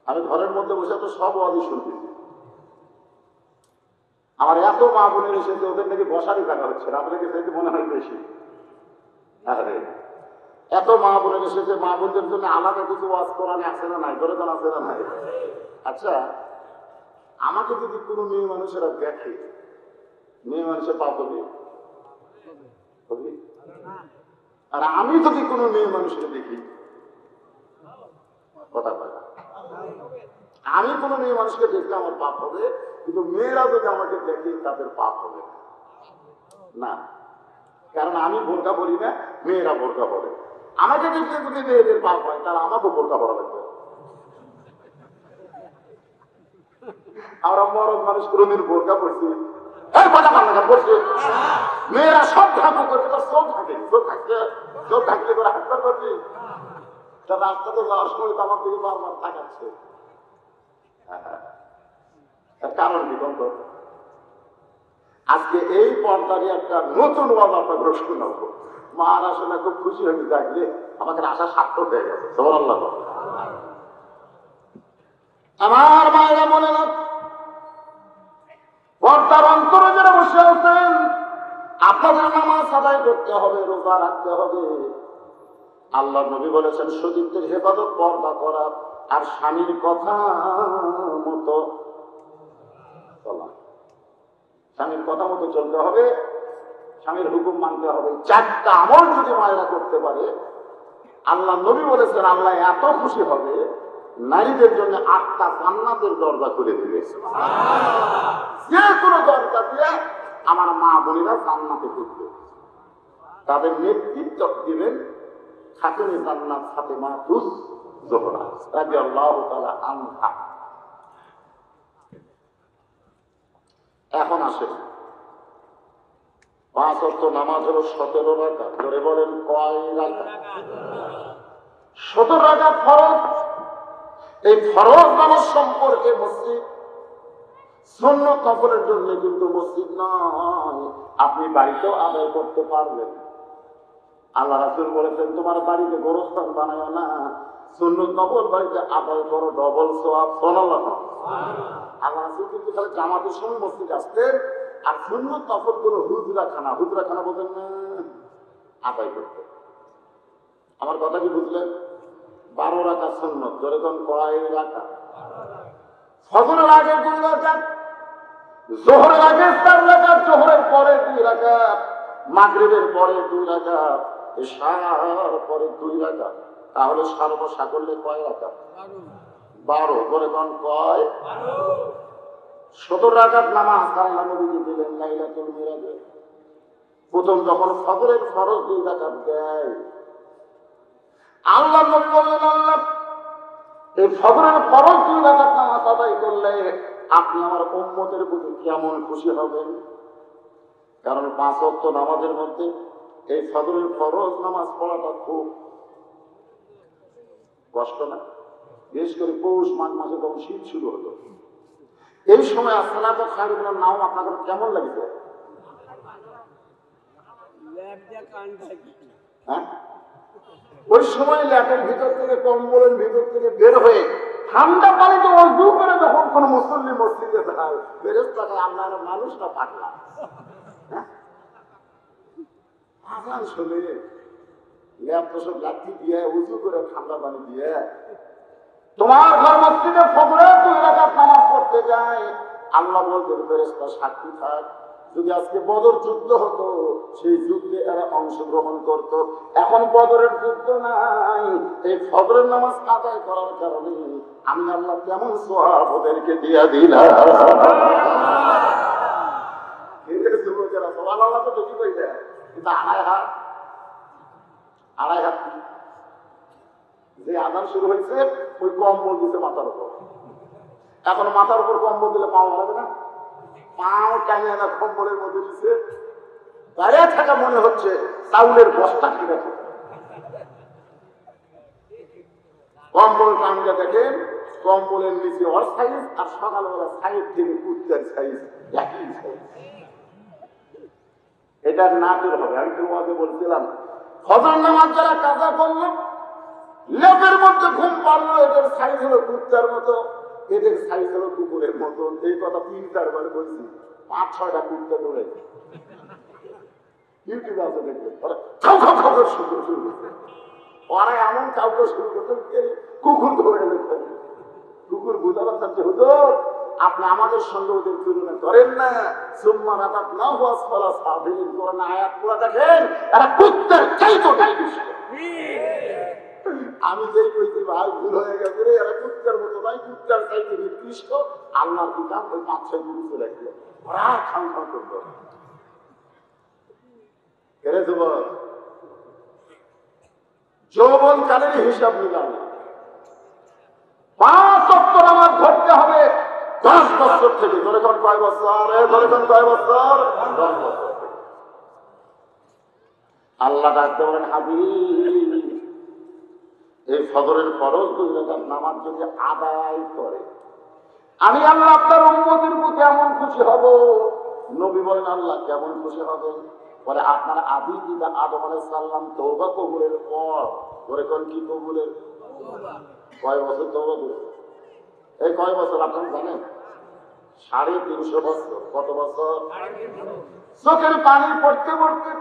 আমি ঘরের মধ্যে বসে তো সব ওয়াজই শুনতেছি। আমার এত মা বোনের এসেছে, ওদের নাকি বসারই জায়গা হচ্ছে না, আপনাকে সেটা মনে হয় বেশি। আরে এত মা বোনের এসেছে, মা বোনদের জন্য আলাদা কিছু ওয়াজ কোরআনে আছে না নাই? ধরে আছে না নাই? আচ্ছা, আমাকে যদি কোনো মেয়ে মানুষেরা দেখে, মেয়ে মানুষের পাপ হবে? আর আমি যদি কোনো মেয়ে মানুষকে দেখি, কথা বলে, আমি কোনো মেয়ে মানুষকে দেখলে আমার পাপ হবে, কিন্তু মেয়েরা যদি আমাকে দেখে তাদের পাপ হবে না। কারণ আমি বোরকা পরি না, মেয়েরা বোরকা পরে। আমাকে দেখলে যদি মেয়েদের পাপ হয়, তাহলে আমাকে বোরকা পরা লাগবে। আমরা মরদ মানুষ কোনদিন বোরকা পড়ছি? মেয়েরা সব ঢাকু করবে, তার চোখ থাকে, চোখ থাকলে করে হাত করবে। তার রাস্তাতে যাওয়ার সময় তো আমার দিকে বারবার তাকাচ্ছে। কারণ কি বলতো? আজকে এই পর্দারই একটা নতুন ওয়াজ আপনাকে শোনাবো। মার আসলে খুব খুশি হয়ে দেখলে আমাকে আশা সার্থক হয়ে গেছে। সুবহানাল্লাহ। আমার মায়েরা মনে না, পর্দার অন্তরে যারা বসে আছেন, আপনাদের নামাজ আদায় করতে হবে, রোজা রাখতে হবে। আল্লাহ নবী বলেছেন, সতীত্বের হেফাজত পর্দা করা আর স্বামীর কথা মতো চলা। স্বামীর কথা মতো চলতে হবে, স্বামীর হুকুম মানতে হবে। 4টা আমল যদি মায়েরা করতে পারে, আল্লাহ নবী বলেছেন আল্লাহ এত খুশি হবে, নারীদের জন্য 8টা জান্নাতের দরজা খুলে দিবে। যে কোনো দরজা দিয়ে আমার মা বোনেরা জান্নাতে ঢুকবে। তাদের নেতৃত্ব দিবেন খাতুনে জান্নাত ফাতেমা তুস জোহরা রাদিয়াল্লাহু তাআলা আনহা। এখন আসেন, 5 ওয়াক্ত নামাজ হলো 17 রাকাত। ধরে বলেন কয় রাকাত? 17 রাকাত ফরজ। এই ফরজ নামাজ সম্পর্কে মসজিদ, সুন্নত নফলের জন্য কিন্তু মসজিদ নয়, আপনি বাড়িতেও আদায় করতে পারবেন। আল্লাহ রাসূল বলেছেন, তোমার বাড়িতে গোরস্থান বানায় না, সুন্নত নফল বাড়িতে আদায় করো, ডবল সওয়াব। সুবহানাল্লাহ। আল্লাহ রাসূল কিন্তু তাহলে জামাতের সময় মসজিদ আসতেন, আর সুন্নত নফল গুলো হুজরাখানা বলেন না, আদায় করতে। আমার কথা কি বুঝলেন? 12 রাকাত সুন্নত। ধরে কোন কয় রাকাত? ফজরের আগে 2 রাকাত, যোহরের আগে 4 রাকাত, যোহরের পরে 2 রাকাত, মাগরিবের পরে 2 রাকাত, ইশার পরে 2 রাকাত। তাহলে সর্বসাকল্যে কয় রাকাত? 12। করে কোন কয়? 17 রাকাত নামাজ আল্লাহ নবী দিলেন লাইলাতুল মিরাজে। প্রথম যখন ফজরের ফরজ 2 রাকাত দেয়, আল্লাহ নবী বললেন, আল্লাহ এই ফজরের ফরজ 2 রাকাত নামাজ আদায় করলে আপনি আমার উম্মতের প্রতি কেমন খুশি হবেন? কারণ 5 ওয়াক্ত নামাজের মধ্যে এই ফজরের ফরজ নামাজ পড়াটা খুব কষ্ট না? বিশেষ করে পৌষ মাঘ মাসে যখন শীত শুরু হলো, এই সময় আসসালাতু খায়রুম মিনান নাওম আপনাদের কেমন লাগছে? হ্যাঁ, ওই সময় ল্যাপের ভিতর থেকে, কম্বলের ভিতর থেকে বের হয়ে ঠান্ডা পানিতে ওযু করে যখন কোন মুসল্লি মসজিদে যায়, ফেরেশতাকে আল্লাহর মানুষটা পাগলা। হ্যাঁ, আজান শুনে ল্যাপ সব লাঠি দিয়ে উযু করে ঠান্ডা পানি দিয়ে তোমার ঘর মসজিদে ফজরে 2 রাকাত নামাজ পড়তে যায়, আল্লাহ বলতেন ফেরেশতা সাক্ষী থাক, যদি আজকে বদর যুদ্ধ হতো সেই যুদ্ধে এরা অংশগ্রহণ করত। এখন বদরের যুদ্ধ নাই, এই ফজরের নামাজ আদায় করার কারণে আমি আল্লাহ কেমন সওয়াব ওদেরকে দিয়ে দিলাম। যুবকেরা সুবহানাল্লাহ তো বেশি কইতে, কিন্তু আড়াই হাত যে আদান শুরু হয়েছে ওই কম্বল দিতে মাথার উপর। এখন মাথার উপর কম্বল দিলে পাওয়া যাবে না, পাও টানিয়ে না কম্বলের মধ্যে দিচ্ছে, দাঁড়িয়ে থাকা মনে হচ্ছে চাউলের বস্তা কিনে। কম্বল টানিয়ে দেখেন কম্বলের নিচে ওর সাইজ আর সকালবেলা সাইড থেকে কুত্তার সাইজ একই সাইজ। এটা নাটক হবে। আমি তোমাকে বলছিলাম ফজর নামাজ যারা কাজা করলো, লেপের মধ্যে ঘুম পারলো, এদের সাইজ হলো কুত্তার মতো, এদের সাইজ হলো কুকুরের মতো। এই কথা 3-4 বার বলছি, 5-6টা কুত্তা ধরে ইউটিউবে আছে দেখবে, শুরু করছে। ওরা এমন কাউকে শুরু করছে কুকুর ধরে দেখতে। কুকুর বুঝাবার চাচ্ছে হুজুর আপনি আমাদের সঙ্গে ওদের তুলনা করেন না, সুম্মা রাতাত না হওয়া ফলা সাবিন কোরআন আয়াত পড়া দেখেন, এরা কুত্তার চাইতো ডাইবিশ। আমি যেই কইছি ভাই ভুল হয়ে গেছে রে, এরা কুত্তার মতো নাই, কুত্তার চাইতে নিকৃষ্ট। আল্লাহর কিতাব ওই 5-6 গুরু চলে গেল, ওরা খান খান করলো। এরে যুবক, যৌবন কালের হিসাব নিলাম, 5 ওয়াক্ত নামাজ ধরতে হবে 10 বছর থেকে। ধরে কোন কয় বছর? ধরে কোন কয় বছর? 10 বছর। আল্লাহ ডাকতে বলেন হাবিব, এই ফজরের ফরজ 2 রাকাত নামাজ যদি আদায় করে আমি আল্লাহ আপনার উম্মতের প্রতি এমন খুশি হব। নবী বলেন আল্লাহ কেমন খুশি হবেন? বলে আপনার আদি পিতা আদম আলাইহিস সালাম তওবা কবুলের পর, ধরে কোন কি কবুলের? কয় বছর তওবা করেছে? এই কয় বছর আপনারা জানেন? 350 বছর। কত বছর? চোখের পানি পড়তে পড়তে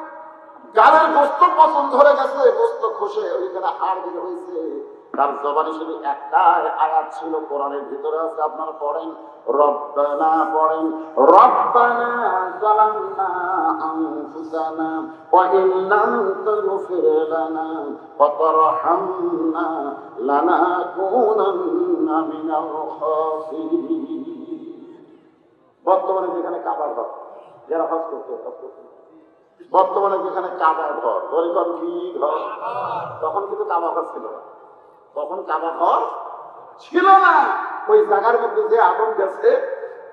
গালের গোস্ত পছন্দ ধরে গেছে, গোস্ত খসে ওইখানে হাড় বের হয়েছে। তার জবানে শুধু একটা আয়াত ছিল, কোরআনের ভিতরে আছে, আপনারা পড়েন রব্বানা, পড়েন রব্বানা যালামনা আনফুসানা ওয়া ইন লাম তাগফির লানা ওয়া তারহামনা লানাকুনান্না মিনাল খাসিরিন। বর্তমানে যেখানে কাবার ঘর, যারা হজ করতে বর্তমানে যেখানে কাবার ঘর, তখন কি ঘর? তখন কিন্তু কাবা ঘর ছিল না, তখন কাবা ঘর ছিল না। ওই জায়গার মধ্যে যে আদম গেছে,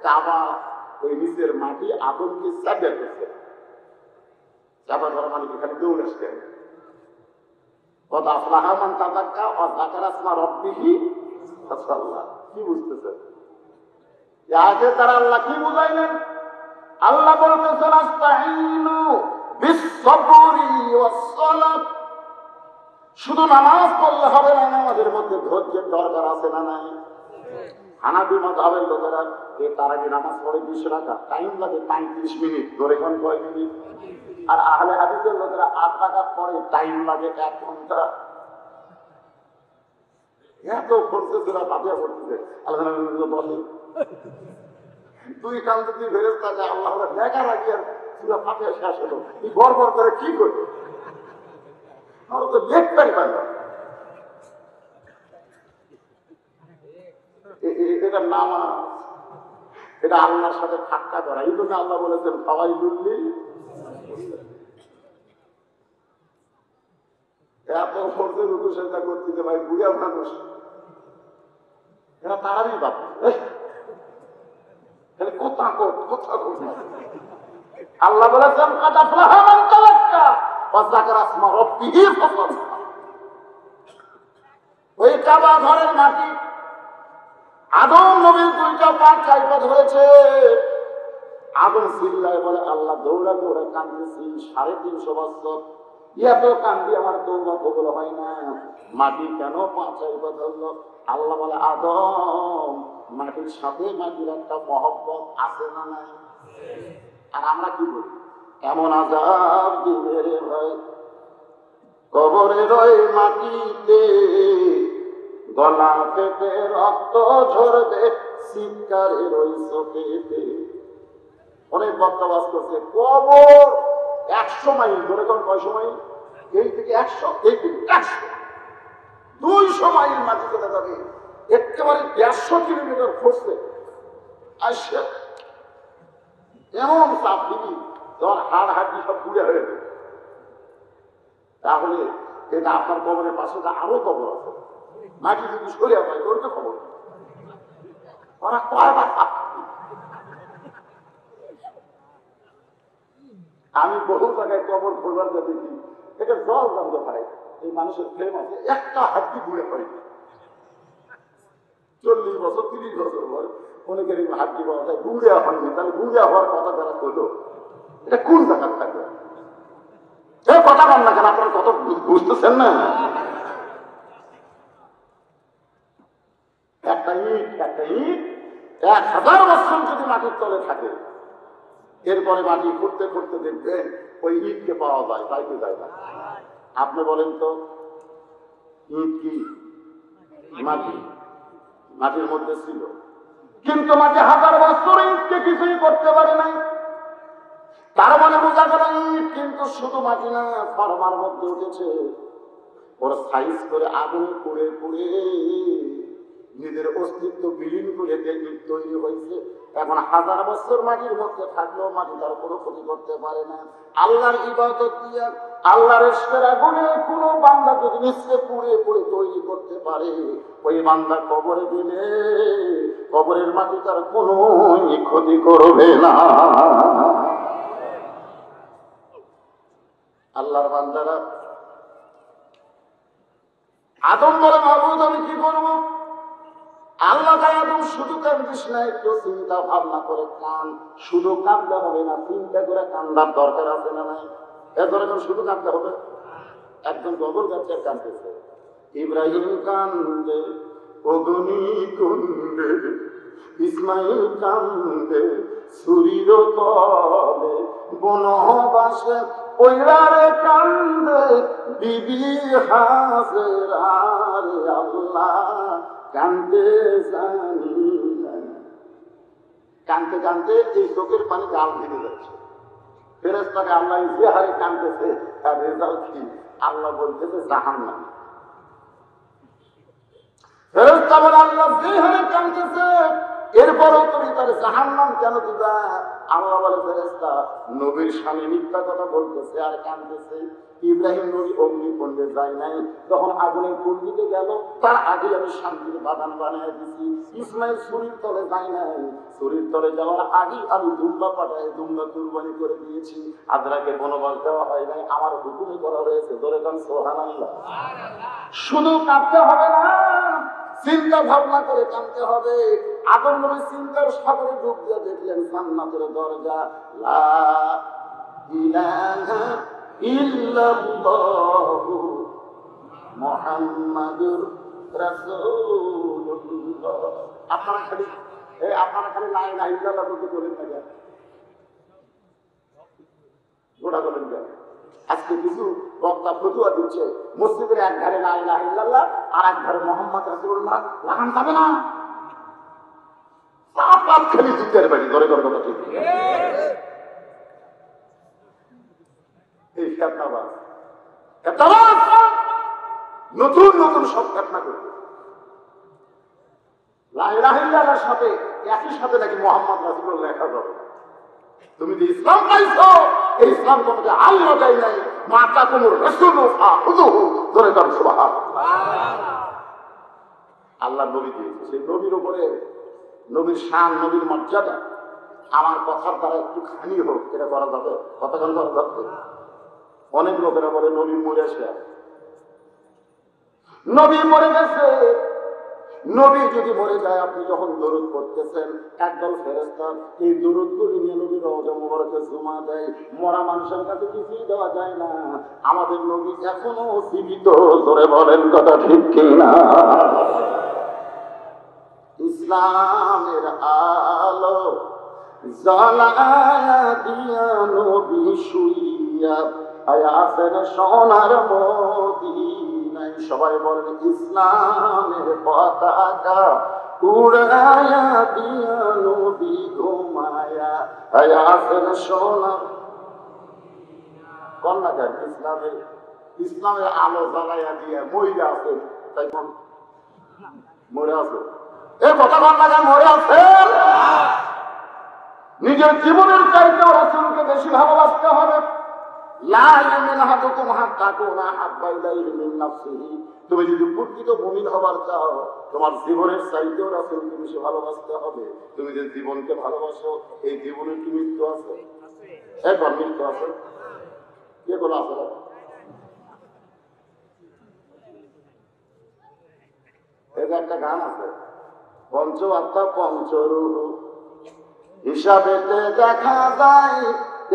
কাবা ওই নিচের মাটি আদমকে চাপিয়ে গেছে। কাবা ঘর মানে এখানে দৌড় আসতেন। কত আফলাহা মান তাযাক্কা ওয়া যাকারা ইসমা রাব্বিহি ফাসাল্লা। কি বুঝতেছেন? আগে তারা আল্লাহ কি বুঝাইলেন? আল্লাহ বলতেছেন আস্তাঈনু বিস-সাবরি ওয়াস-সালাত। শুধু নামাজ পড়লে হবে না, নামাজের মধ্যে ধৈর্যের দরকার আছে না নাই? হানাফি মাযহাবের লোকেরা তার আগে নামাজ পড়ে 20 রাকাত, টাইম লাগে 35 মিনিট। ধরে কোন কয় মিনিট? আর আহলে হাদিসের লোকেরা 8 রাকাত পড়ে, টাইম লাগে 1 ঘন্টা। এত করছে তোরা বাদিয়া করতেছে আলহামদুলিল্লাহ বলে তুই কাল যদি ফেরেশতাকে আল্লাহ দেখা রাখি আর সূরা ফাতিহা শেষ হলো, তুই গড়গড় করে কি করবি? আমরা তো দেখতেই পাই না। এটা নামাজ, এটা আল্লাহর সাথে ঠাট্টা করা। এই জন্য আল্লাহ বলেছেন ফাওয়াইলুল লিল। এত ফরজে রুকু সেজদা করতে ভাই বুড়া মানুষ, এরা তারারই বাপ। কথা আল্লাহ বলেছেন কাদ আফলাহা মান তাযাক্কা ওয়া যাকারা ইসমা রাব্বিহি ফাসাল্লা। ওই কাবা ঘরের মাটি আদম নবীর দুইটা পা চাইপা ধরেছে। আদম চিল্লায় বলে আল্লাহ দৌড়া দৌড়া কাঁদতেছি 350 বছর, এত কান্দি আমার দৌড়া কবুল হয় না, মাটি কেন পা চাইপা ধরলো? আল্লাহ বলে আদম মাটির সাথে মাটির একটা মহব্বত আছে না নাই? আর আমরা কি বলি? এমন আযাব দিবে রে ভাই কবরের ওই মাটিতে, গলা পেটে রক্ত ঝরবে চিৎকারের ওই চোখেতে। অনেক বক্তব্য করছে কবর 100 মাইল ধরে, কোন 900 মাইল, এই থেকে 100, এই থেকে 100, 200 মাইল মাটি চলে যাবে, একেবারে 150 কিলোমিটার খসে আসছে। এমন চাপ দিবি তোমার হাড় হাড্ডি সব পুড়ে হয়ে যাবে। তাহলে এটা আপনার কবরের পাশে আরো কবর আছে, মাটি যদি সরিয়া হয় তোর তো খবর। ওরা কয়বার আমি বহু জায়গায় কবর খোলবার যা দেখি, এটা জল জানতে পারে এই মানুষের প্রেম আছে, একটা হাড্ডি গুঁড়ে হয়নি। 40 বছর 30 বছর পরে অনেকের হাড্ডি পাওয়া যায়, গুঁড়িয়া হয়নি। তাহলে গুঁড়িয়া হওয়ার কথা যারা করলো, এটা কোন জায়গায় থাকবে? কথা বল না কেন, আপনারা কত বুঝতেছেন না? একটা ইট 1000 বছর যদি মাটির তলে থাকে, এরপরে মাটি খুঁড়তে খুঁড়তে দেখবেন ওই ইটকে পাওয়া যায়, তাই কি যায় না? আপনি বলেন তো, ইট কি মাটি? মাটির মধ্যে ছিল, কিন্তু মাটি 1000 বছর ইটকে কিছুই করতে পারে নাই। তার মানে বোঝা গেল ইট কিন্তু শুধু মাটি না, ফরমার মধ্যে উঠেছে। ওর সাইজ করে আগুনে পুড়ে পুড়ে নিজের অস্তিত্ব বিলীন করে ইট তৈরি হয়েছে। এখন 1000 বছর মাটির মধ্যে থাকলেও মাটি তার কোনো ক্ষতি করতে পারে না। আল্লাহর ইবাদত দিয়ে আল্লাহর ইশকের আগুনে কোনো বান্দা যদি নিচে পুড়ে পুড়ে তৈরি করতে পারে, ওই বান্দা কবরে গেলে কবরের মাটি তার কোনো ক্ষতি করবে না। আল্লাহর বান্দারা আদম বলে মাবুদ আমি কি করবো? আল্লাহ তাই আদম শুধু কান্দিস না, একটু চিন্তা ভাবনা করে কান। শুধু কাঁদলে হবে না, চিন্তা করে কান্দার দরকার আছে না নাই? এরপরে শুধু কাঁদতে হবে? একজন গগল গাছে কাঁদতেছে, ইব্রাহিম কান্দে অগ্নি কুণ্ডে, ইসমাইল কান্দে ছুরির তলে, বনবাসে ওইরারে কান্দে বিবি হাজেরা রে আল্লাহ কান্দে জানি না। কানতে কানতে এই চোখের পানি গাল ভেঙে যাচ্ছে। ফেরেশতাকে আল্লাহ যে হারে কানতেছে তার রেজাল্ট কি? আল্লাহ বলতেছে জাহান্নাম। ফেরেশতা বলে আল্লাহ যে হারে কানতেছে এরপরও তুমি তার জাহান্নাম কেন দিবা? আল্লাহ বলে ফেরেশতা নবীর স্বামী মিথ্যা কথা বলতেছে আর কানতেছে। ইব্রাহিম নবী অগ্নিকুণ্ডে যায় নাই, যখন আগুনের কুণ্ডিতে গেল তার আগে আমি শান্তির বাগান বানিয়ে দিছি। ইসমাইল ছুরির তলে যায় নাই, ছুরির তলে যাওয়ার আগে আমি দুম্বা পাঠায় দুম্বা কুরবানি করে দিয়েছি। আজরাকে বনবাস দেওয়া হয় নাই, আমার হুকুমে করা হয়েছে। ধরে গান সুবহানাল্লাহ। শুধু কাঁদতে হবে না, চিন্তা ভাবনা করে কাঁদতে হবে। আদম নবী চিন্তার সাগরে ডুব দিয়ে দেখলেন জান্নাতের দরজা। লা ইলাহা ইল্লাল্লাহু মুহাম্মাদুর রাসূলুল্লাহ। আপনারা খালি লা ইলাহা ইল্লাল্লাহ বলতে বলেন না কেন? গোটা বলেন কেন? আজকে কিছু বক্তা ফতুয়া দিচ্ছে মসজিদের এক ধারে লা ইলাহা ইল্লাল্লাহ আর এক ধারে মুহাম্মদ রাসূলুল্লাহ লাগান যাবে না। পাপ খালি জিতের বাড়ি ধরে ধরে কথা ঠিক। এই ফেতনাবাজ নতুন নতুন সব ফেতনা করবে। লা ইলাহা ইল্লাল্লাহর সাথে একই সাথে নাকি মুহাম্মদ রাসূলুল্লাহ লেখা যাবে। তুমি যে ইসলাম পাইছো এই ইসলাম তোমাকে আল্লাহ দেয় নাই। মাতা কুমুর রাসূলুহু ধরে ধরে সুবহানাল্লাহ। আল্লাহ নবী দিয়েছে, সেই নবীর উপরে নবীর শান, নবীর মর্যাদা আমার কথার দ্বারা একটু খানি হোক, এটা করা যাবে? কতক্ষণ করা যাবে? অনেক লোকেরা বলে নবী মরে আসে, নবী মরে গেছে। নবী যদি মরে যায়, আপনি যখন দরুদ পড়তেছেন, একদল ফেরেশতা এই দরুদ গুলি নিয়ে নবীর রওজা মুবারকে জমা দেয়। মরা মানুষের কাছে কিছুই দেওয়া যায় না। আমাদের নবী এখনো জীবিত, জোরে বলেন কথা ঠিক কিনা? ইসলামের আলো জ্বালায়া দিয়া নবী শুইয়া আছেন সোনার মদিনায়। সবাই বলেন ইসলামের পতাকা উড়ায়া দিয়া নবী ঘুমায়া আছেন সোনার। কন্যা কেন? ইসলামের আলো জ্বালাইয়া দিয়া মহিলা আছে, তাই কোন মরে আছে? এই কথা কন্যা কেন? মরে আছে। নিজের জীবনের চাইতে রাসূলকে বেশি ভালোবাসতে হবে। তুমি যদি প্রকৃত মুমিন হবার চাও, তোমার জীবনের চাইতেও রাসূলকে বেশি ভালোবাসতে হবে। তুমি যে জীবনকে ভালোবাসো, এই জীবনের কি মৃত্যু আছে? একবার মৃত্যু আছে, কে বলে আছে? এটা একটা গান আছে, পঞ্চ আত্মা পঞ্চরূপ হিসাবেতে দেখা যায়,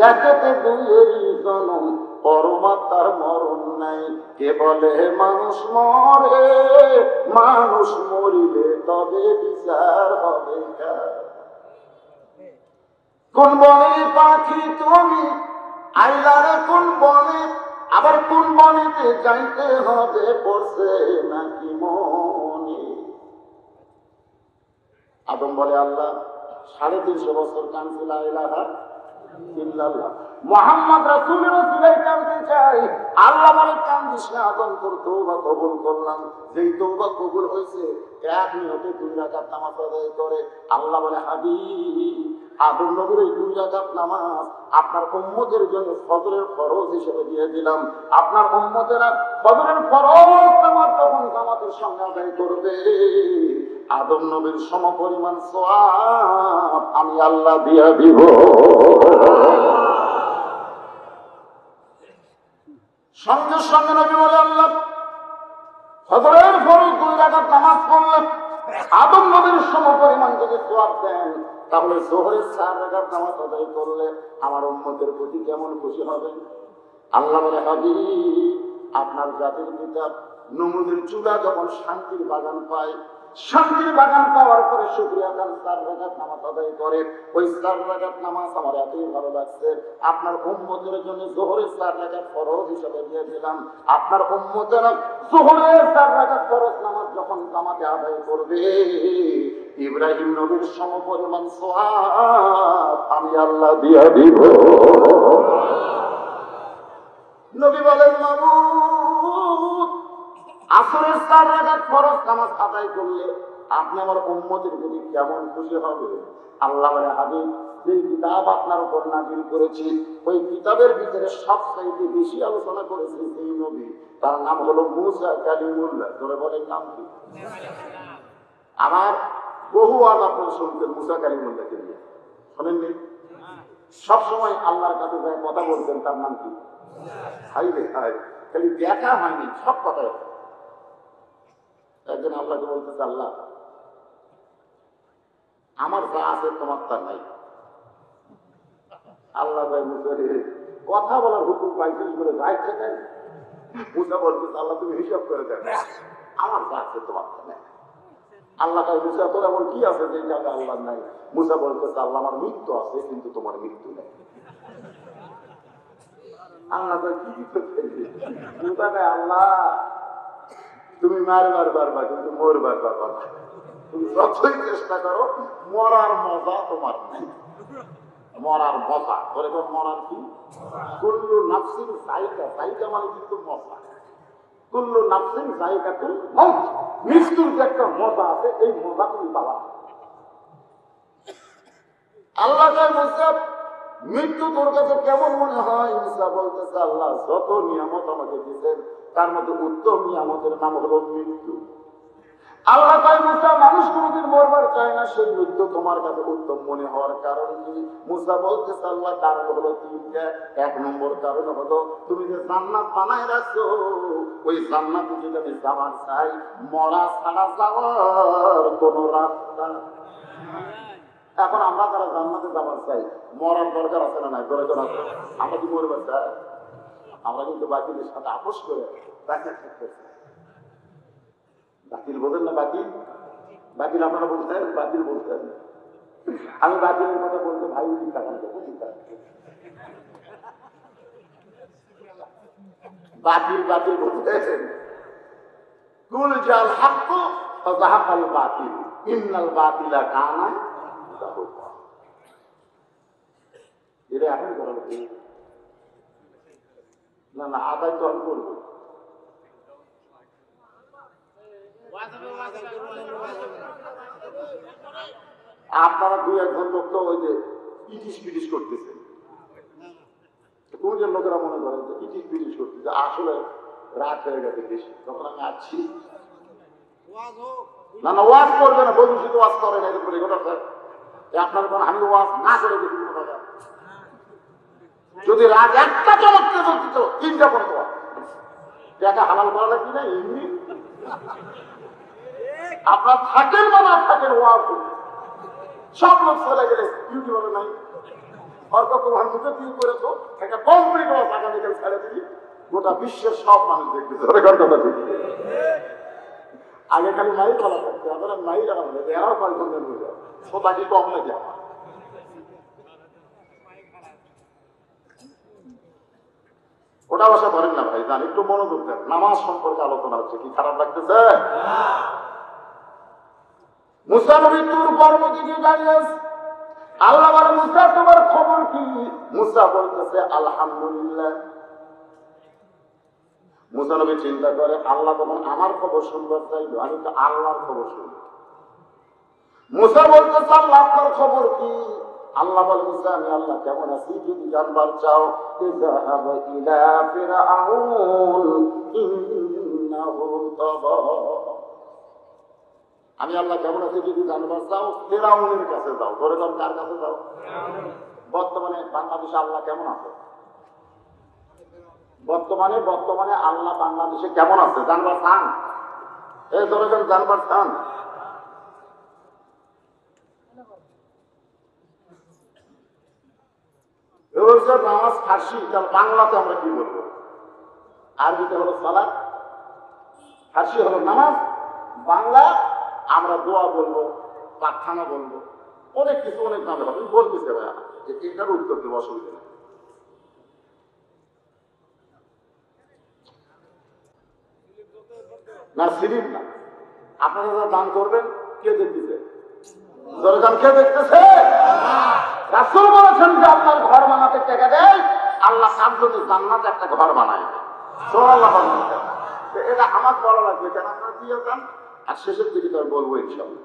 একেতে দুইয়েরই জনম, পরমাত্মার মরণ নাই। কে বলে মানুষ মরে, মানুষ মরিলে তবে বিচার হবে। কোন বনে পাখি তুমি আইলারে, কোন বনে, আবার কোন বনেতে যাইতে হবে, পড়ছে নাকি মনে? আদম বলে আল্লাহ 350 বছর কাঁদছি লা ইলাহা ইল্লাল্লাহ। মুহাম্মদ রাসূলের ওসিলায় কাঁদতে চাই। আল্লাহ বলে কান্দিস না আদম, তোর তওবা কবুল করলাম। যেই তওবা কবুল হয়েছে, 1 মিনিটে 2 রাকাত নামাজ আদায় করে। আল্লাহ বলে হাবিব, আদম নবীর এই 2 রাকাত নামাজ আপনার উম্মতের জন্য ফজরের ফরজ হিসেবে দিয়ে দিলাম। আপনার উম্মতেরা ফজরের ফরজ নামাজ তখন জামাতের সঙ্গে আদায় করবে, আদম নবীর সমপরিমাণ সওয়াব আমি আল্লাহ দিয়া দিব। সঙ্গে সঙ্গে নবী বলে আল্লাহ ফজরের ফরজ 2 রাকাত নামাজ পড়লে আদম নবীর সমপরিমাণ যদি সওয়াব দেন, তাহলে যোহরের 4 রাকাত নামাজ আদায় করলে আমার উম্মতের প্রতি কেমন খুশি হবেন? আল্লাহ বলে হাবিব, আপনার জাতির পিতা নমরুদের চূড়া যখন শান্তির বাগান পায়, শান্তির বাগান পাওয়ার পরে শুকরিয়া খান 4 রাকাত নামাজ আদায় করে। ওই 4 রাকাত নামাজ আমার এতই ভালো লাগছে, আপনার উম্মতের জন্য যোহরের 4 রাকাত ফরজ হিসেবে দিয়ে দিলাম। আপনার উম্মতেরা যোহরের 4 রাকাত ফরজ নামাজ যখন জামাতে আদায় করবে, ইব্রাহিম নবীর সমপরিমাণ সওয়াব আমি আল্লাহ দিয়া দিব। নবী বলেন মাবুদ, আসরের 4 রাকাত ফরজ নামাজ আদায় করলে আপনি আমার উম্মতের প্রতি কেমন খুশি হবে? আল্লাহ বলে হাবিব, যে কিতাব আপনার উপর নাযিল করেছি, ওই কিতাবের ভিতরে সবচেয়ে বেশি আলোচনা করেছে এই নবী, তার নাম হলো মুসা কালিমুল্লাহ। ধরে বলেন নাম কি? আমার বহু আজ আপনারা শুনতেন মুসা কালিমুল্লাহকে নিয়ে, শোনেননি? সবসময় আল্লাহর কাছে যায় কথা বলতেন, তার নাম কি? হাইরে হাই, খালি দেখা হয়নি, সব কথা। একজন আল্লাহকে বলতেছে, আল্লাহ আমার যা আছে তোমার তা নাই। আল্লাহ ভাই মুসারে কথা বলার হুকুম পাইছিস বলে যাই খেতে। মুসা বলতেছে, আল্লাহ তুমি হিসাব করে দেন, আমার যা আছে তোমার তা নাই। আল্লাহ তাই মুসা, তোর এমন কি আছে যে জায়গা আল্লাহ নাই? মুসা বলতেছে, আল্লাহ আমার মৃত্যু আছে কিন্তু তোমার মৃত্যু নেই। আল্লাহ কি মুসা ভাই, আল্লাহ তুমি মারবার পারবা কিন্তু মরবার পারবা না। তুমি যতই চেষ্টা করো, মরার মজা তোমার নেই। মরার মজা ধরে মরার কি? কুল্লু নাফসিন যায়কা, যায়কা মানে কিন্তু মজা। কুল্লু নাফসিন যায়কাতুল মউত, মৃত্যুর যে একটা মজা আছে, এই মজা তুমি পাবা। আল্লাহ মুসা, মৃত্যু তোর কাছে কেমন মনে হয়? মুসা বলতেছে, আল্লাহ যত নিয়ামত আমাকে দিয়েছেন, তার মধ্যে উত্তম নিয়ামতের নাম হলো মৃত্যু। আল্লাহ তাই মুসা মানুষ কোনদিন মরবার চায় না, সেই মৃত্যু তোমার কাছে উত্তম মনে হওয়ার কারণ কি? মুসা বলতেছে আল্লাহ কারণ হলো তিনটা। এক নম্বর কারণ হলো তুমি যে জান্নাত বানায় রাখছো, ওই জান্নাতে যদি আমি যাওয়ার চাই, মরা ছাড়া যাওয়ার কোন রাস্তা। এখন আমরা যারা জান্নাতে যাওয়ার চাই, মরার দরকার আছে না নাই? দরকার আছে। আমরা কি মরবার চাই? আমরা কিন্তু বাকিদের সাথে আপোষ করে তাকে থাকতেছি। বাতিল বোঝেন না? বাতিল বাতিল আপনারা বলতেন, বাতিল বলতেন। আমি বাতিলের কথা বলতে ভাই বাতিল বাতিল বলতেছেন। কুল জাল হাক্ক ওয়া যাহাকাল বাতিল ইন্নাল বাতিলা কানা যাহুকা। এটা এখন করা উচিত না? না, আদায় তো আমি করবো। আপনারা দুই একজন লোক তো ওই যে ইটিস পিটিস করতেছেন, কোনজন লোকেরা মনে করেন যে ইটিস পিটিস করতেছে, আসলে রাত হয়ে গেছে বেশি, তখন আমি আসছি। না না, ওয়াজ করবে না, বলুন শুধু ওয়াজ করে না, এরকম রেকর্ড আছে। আপনার কোন আমি ওয়াজ না করে দেখি যদি রাত একটা চমৎকে বলতো তিনটা পড়তো টাকা হালাল করা লাগবে না এমনি। আপনার থাকেন বা না থাকেন, ওয়াজ সব লোক চলে গেলে ইউটিউবে নাই করেছো একটা কমপ্লিট ওয়াজ আগামীকাল ছেড়ে দিবি, গোটা বিশ্বের সব মানুষ দেখতেছে। কথা ঠিক, আগে খালি মাই বলা থাকছে, আপনারা মাই লাগানো এরাও কয়েকজন হয়ে যায়, সোতা কি কম নাকি আমার? ওটা বাসা ধরেন না ভাই, জান একটু মনোযোগ দেন। নামাজ সম্পর্কে আলোচনা হচ্ছে, কি খারাপ লাগতেছে? মুসা নবী তুর পর্বতে গিয়ে দাঁড়িয়ে আল্লাহ বলে মুসা তোমার খবর কি? মুসা বলতেছে আলহামদুলিল্লাহ। মুসা নবী চিন্তা করে আল্লাহ তখন আমার খবর শুনবার চাইলো, আমি তো আল্লাহর খবর শুনবো। মুসা বলতেছে আল্লাহ আপনার খবর কি? আল্লাহ বলে মুসা আমি আল্লাহ কেমন আছি যদি জানবার চাও, ইযহাব ইলা ফিরআউন ইন্নাহু তাগা। আমি আল্লাহ কেমন আছি যদি জানবার চাও, ফিরআউনের কাছে যাও। ধরে যাও, কার কাছে যাও? বর্তমানে বাংলাদেশে আল্লাহ কেমন আছে? বর্তমানে আল্লাহ বাংলাদেশে কেমন আছে জানবার চান? এই ধরে যান, জানবার চান? নামাজ ফার্সি, বাংলাতে আমরা কি বলবো? আরবিতে হলো সালাত, ফার্সি হলো নামাজ, বাংলা আমরা দোয়া বলবো, প্রার্থনা বলবো, অনেক কিছু অনেক নামে হবে। বলতেছে ভাইয়া যে এটার উত্তর দেবো, অসুবিধা নেই। না সিলিপ না, আপনারা যারা দান করবেন কে দেখতেছে? দরকার কে দেখতেছে? রাসূল বলেছেন যে আপনার ঘর বানাতে টাকা দেয়, আল্লাহ তার জন্য জান্নাতে একটা ঘর বানায়। সুবহানাল্লাহ। এটা আমার বলা লাগবে কেন? আপনারা দিয়ে যান, আর শেষের দিকে তো বলবো ইনশাআল্লাহ।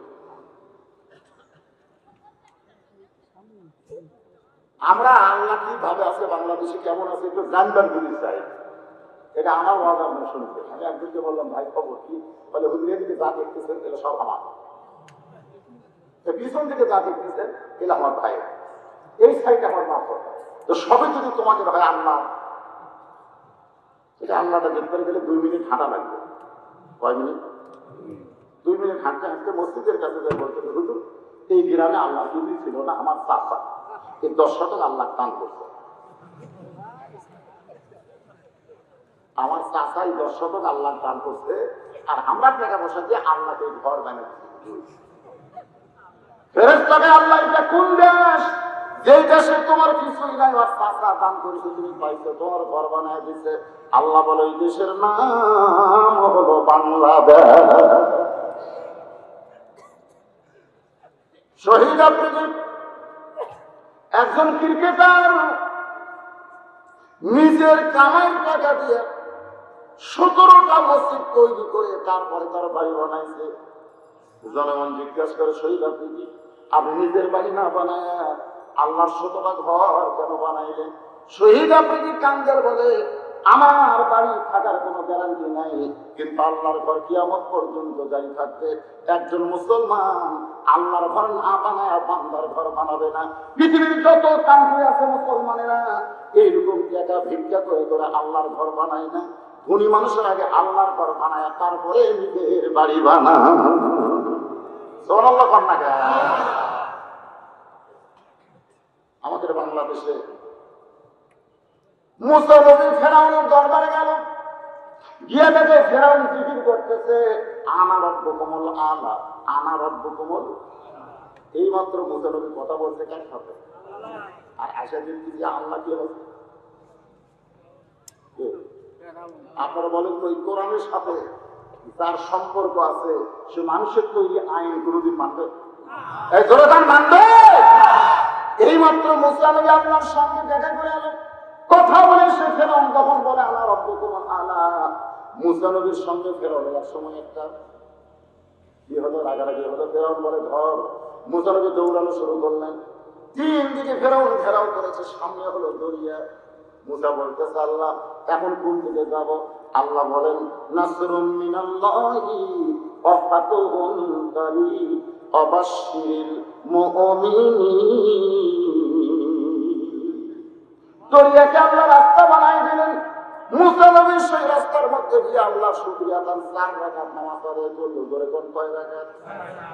আমরা আল্লাহ কিভাবে আছে, বাংলাদেশে কেমন আছে একটু জানবার যদি চাই, এটা আমার ওয়াজ আপনি শুনছেন। আমি একজনকে বললাম ভাই খবর কি? বলে হুজুরের দিকে যা দেখতেছেন এটা সব আমার, পিছন থেকে যা দেখতেছেন এটা আমার ভাই, এই সাইড আমার মা। তো সবই যদি তোমাকে ভাই আল্লাহ, এটা আল্লাহটা দেখতে গেলে 2 মিনিট হাঁটা লাগবে। কয় মিনিট? 2 মিনিট হাঁটতে হাঁটতে মসজিদের কাছে যাই বলতে হুজুর এই গ্রামে আল্লাহ যদি ছিল না, আমার চাচা এই 10 শতক আল্লাহ দান করছে, আমার চাচাই 10 শতক আল্লাহ দান করছে, আর আমরা টাকা পয়সা দিয়ে আল্লাহকে ঘর বানিয়েছি। ফেরেশতাকে আল্লাহ এটা কোন দেশ, যে দেশে তোমার কিছুই নাই, আর চাচা দান করেছে তুমি পাইছো, তোমার ঘর বানায় দিচ্ছে। আল্লাহ বলে এই দেশের নাম হলো বাংলাদেশ। শহীদ আফ্রিদি একজন ক্রিকেটার নিজের কামাই টাকা দিয়ে 17টা মসজিদ তৈরি করে তারপরে তার বাড়ি বানাইছে। জনগণ জিজ্ঞাসা করে শহীদ আফ্রিদি আপনি নিজের বাড়ি না বানায় আল্লাহর 17টা ঘর কেন বানাইলেন? শহীদ আফ্রিদি কান্দের বলে আমার বাড়ি থাকার কোনো গ্যারান্টি নাই, কিন্তু আল্লাহর ঘর কিয়ামত পর্যন্ত জারি থাকবে। একজন মুসলমান আল্লাহর ঘর না বানায় বান্দার ঘর বানাবে না। পৃথিবীর যত কান্ট্রি আছে মুসলমানেরা এইরকম টাকা ভিক্ষা করে করে আল্লাহর ঘর বানায় না। ধনী মানুষের আগে আল্লাহর ঘর বানায় তারপরে নিজের বাড়ি বানায়। সুবহানাল্লাহ কন্যা। আমাদের বাংলাদেশে মুসা নবী ফেরাউনের দরবারে গেল, গিয়ে দেখে ফেরাউন জিকির করতেছে আনা রব্বুকুমুল আলা, আনা রব্বুকুমুল। এই মাত্র মুসা নবী কথা বলছে কার সাথে? আর আশা দিচ্ছি যে আল্লাহ কি বলছে? আপনারা বলেন তো, এই কোরআনের সাথে যার সম্পর্ক আছে সে মানুষের তৈরি আইন কোনদিন মানবে? এই জোরদার মানবে? এই মাত্র মুসা নবী আপনার সঙ্গে দেখা করে এলো, কথা বলে সে ফেরাউন তখন বলে আলা রব্বুকুমুল আলা। মুসা নবীর সঙ্গে ফেরাউনের এক সময় একটা কি হলো, রাগারাগি হলো। ফেরাউন বলে ধর। মুসা নবী দৌড়ানো শুরু করলেন। তিন দিকে ফেরাউন ঘেরাও করেছে, সামনে হলো দরিয়া। মুসা বলতেছে আল্লাহ এখন কোন দিকে যাব? আল্লাহ বলেন নাসরুম মিনাল্লাহি ওয়া ফাতুহুন কারীব ওয়াবাশশিরিল মুমিনিন। দরিয়াকে আল্লাহ রাস্তা বানাই দিলেন। মুসা নবী সেই রাস্তার মধ্যে দিয়ে আল্লাহ শুকরিয়া তার 4 রাকাত নামাজ আদায় করলো। ধরে কোন কয় রাকাত?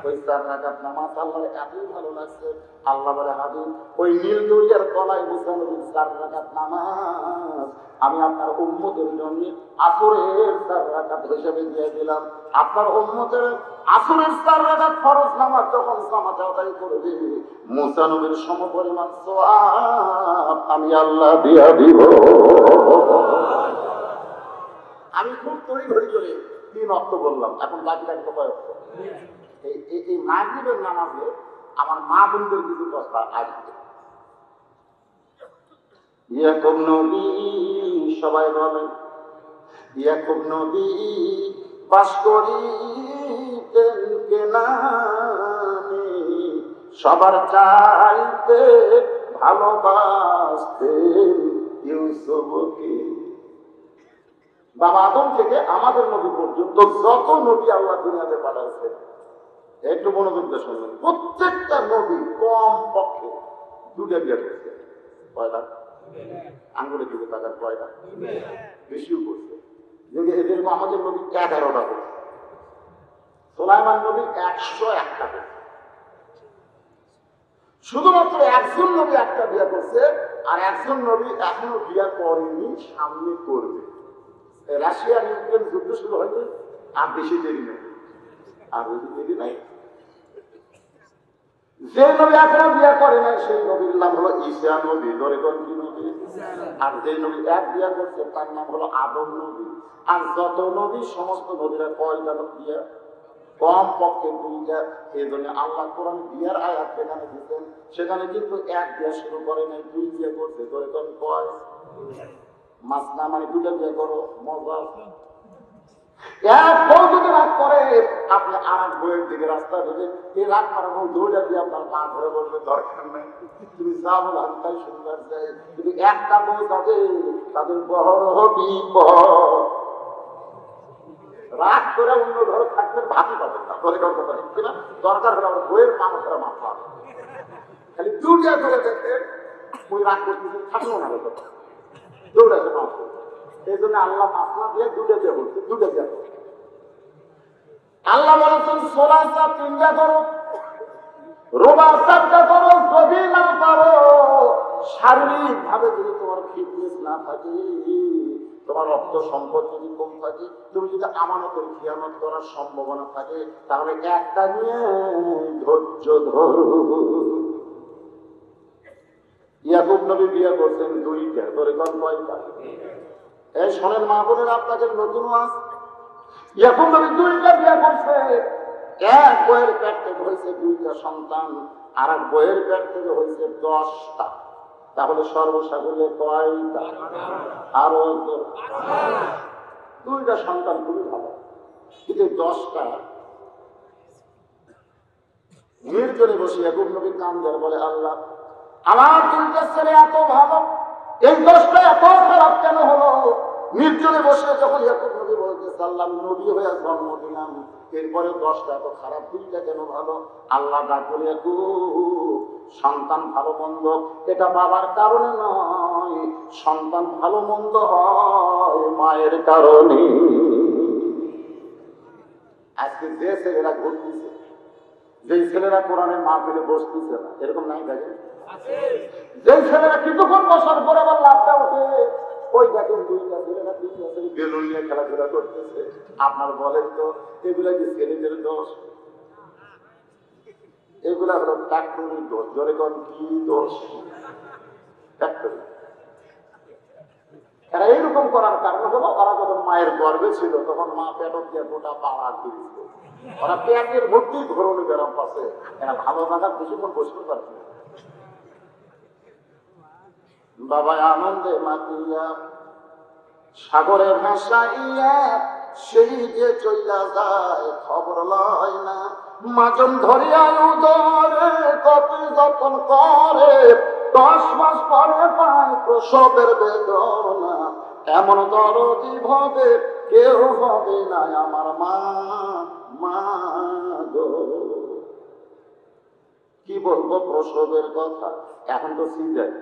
ওই 4 রাকাত নামাজ আল্লাহর এতই ভালো লাগছে, আল্লাহ বলে হাবিব ওই নীল দরিয়ার তলায় মুসা নবীর 4 রাকাত নামাজ আমি আপনার উম্মতের জন্য আসরের 4 রাকাত হিসেবে দিয়ে দিলাম। আপনার উম্মতের আসরের 4 রাকাত ফরজ নামাজ যখন জামাতে আদায় করবে মুসা নবীর সমপরিমাণ সওয়াব আমি আল্লাহ দিয়া দিব। আমি খুব তড়িঘড়ি করে 3 অক্ত বললাম, এখন বাকি থাকবে কয় অক্ত? এই মাগরিবের নামাজে আমার মা বোনদের কিছু কথা আসবে। ইয়াকুব নবী সবাই বলেন ইয়াকুব নবী বাস করিতেন কেনানে, সবার চাইতে ভালোবাসতেন ইউসুফকে। বাবা আদম থেকে আমাদের নবী পর্যন্ত যত নবী আল্লাহ দুনিয়াতে পাঠাইছে, একটু মনোযোগ দিয়ে শুনবেন, প্রত্যেকটা নবী কম পক্ষে 2টা বিয়ে করছে। কয়টা? আঙ্গুলের দিকে তাকার কয়টা? বেশিও করছে। যদি এদের আমাদের নবী 11টা করছে, সুলাইমান নবী 101টা করছে। শুধুমাত্র একজন নবী একটা বিয়ে করছে, আর একজন নবী এখনো বিয়ে করেনি, সামনে করবে। রাশিয়া ইউক্রেন যুদ্ধ শুরু হয়নি, আর বেশি দেরি নেই, আর বেশি দেরি নাই। যে নবী এখনো বিয়ে করে নাই সেই নবীর নাম হলো ঈসা নবী। ধরে কোন কি নবী? আর যে নবী এক বিয়ে করছে তার নাম হলো আদম নবী। আর যত নবী সমস্ত নবীরা কয়টা বিয়ে? কম পক্ষে 2টা। এই জন্য আল্লাহ কোরআন বিয়ার আয়াত যেখানে দিতেন সেখানে কিন্তু এক বিয়ে শুরু করে নাই, 2 বিয়ে করছে। ধরে কোন কয়? মাসনা মানে 2টা বিয়ে করো, মজা। এক বউ যদি রাগ করে আপনি আর এক বউয়ের দিকে রাস্তা দেবে, এই রাগ করা বউ 2টা দিয়ে আপনার পা ধরে বলবে দরকার নেই, তুমি যা বলো আমি তাই শুনবার চাই। কিন্তু একটা বউ তাদের বড় বিপদ। রাগ করে অন্য ঘরে থাকলে ভাবি পাবেন না, কিনা দরকার হলে আমার বইয়ের পা ধরে মাথা খালি 2টা করে দেখে ওই রাগ করতে থাকলো না, দৌড়াতে মাফ করবে। এই জন্য আল্লাহ মাসলা দিয়ে 2টা দিয়ে বলছে, 2টা দিয়ে করো। আল্লাহ বলেছেন 16টা 3টা করো, রোবা 4টা করো। যদি না পারো, শারীরিক ভাবে যদি তোমার ফিটনেস না থাকে, তোমার রক্ত সম্পদ যদি কম থাকে, তুমি যদি আমানতের খিয়ানত করার সম্ভাবনা থাকে, তাহলে একটা নিয়ে ধৈর্য ধরো। ইয়াকুব নবী বিয়ে করছেন 2টা। ধরে কোন কয়টা? এই শোনেন মা বোনের, আপনাদের নতুন ওয়াজ। ইয়াকুব নবী 2টা বিয়ে করছে। এক বইয়ের পেট থেকে হয়েছে 2টা সন্তান, আর এক বইয়ের পেট থেকে হয়েছে 10টা। তাহলে সর্বসাকুল্যে কয়টা? আরো 2টা সন্তান খুবই ভালো, কিন্তু 10টা নির্জনে বসে ইয়াকুব নবী কান্দার বলে আল্লাহ আমার 2টা ছেলে এত ভালো, এই 10টা এত খারাপ কেন হলো? নির্জনে বসে যখন ইয়াকুব নবী বলতেছে আল্লাহ আমি নবী হয়ে জন্ম দিলাম, এরপরে 10টা এত খারাপ, 2টা কেন ভালো? আল্লাহ ডাক বলে সন্তান ভালো মন্দ এটা বাবার কারণে নয়, সন্তান ভালো মন্দ হয় মায়ের কারণে। আজকে যে ছেলেরা ঘুরতেছে, যে ছেলেরা কোরআনের মাহফিলে বসতেছে না, এরকম নাই থাকে? যে ছেলেরা কিছুক্ষণ বসার পরে আবার লাভটা ওঠে, ওই দেখেন 2টা ছেলেরা 3টা ছেলে বেলুন নিয়ে খেলাধুলা করতেছে। আপনার বলেন তো এগুলা কি ছেলেদের দোষ? এগুলা হলো ফ্যাক্টরির দোষ। জোরে কোন কি দোষ? ফ্যাক্টরি। এরা এইরকম করার কারণ হলো ওরা যখন মায়ের গর্ভে ছিল তখন মা পেটক দিয়ে গোটা পাড়া দিয়েছিল, ওরা পেটের মধ্যে ধরনের ব্যারাম পাচ্ছে, এরা ভালো থাকার বেশিক্ষণ বসতে পারছে না। বাবা আনন্দে মাতিয়া সাগরে ভাসাইয়া সেই যে চইলা যায় খবর লয় না, মাজন ধরিয়া উদরে কত যতন করে 10 মাস পরে পায় প্রসবের বেদনা, এমন দরদি ভাবে কেউ হবে না আমার মা। মা গো কি বলবো প্রসবের কথা, এখন তো সিজন,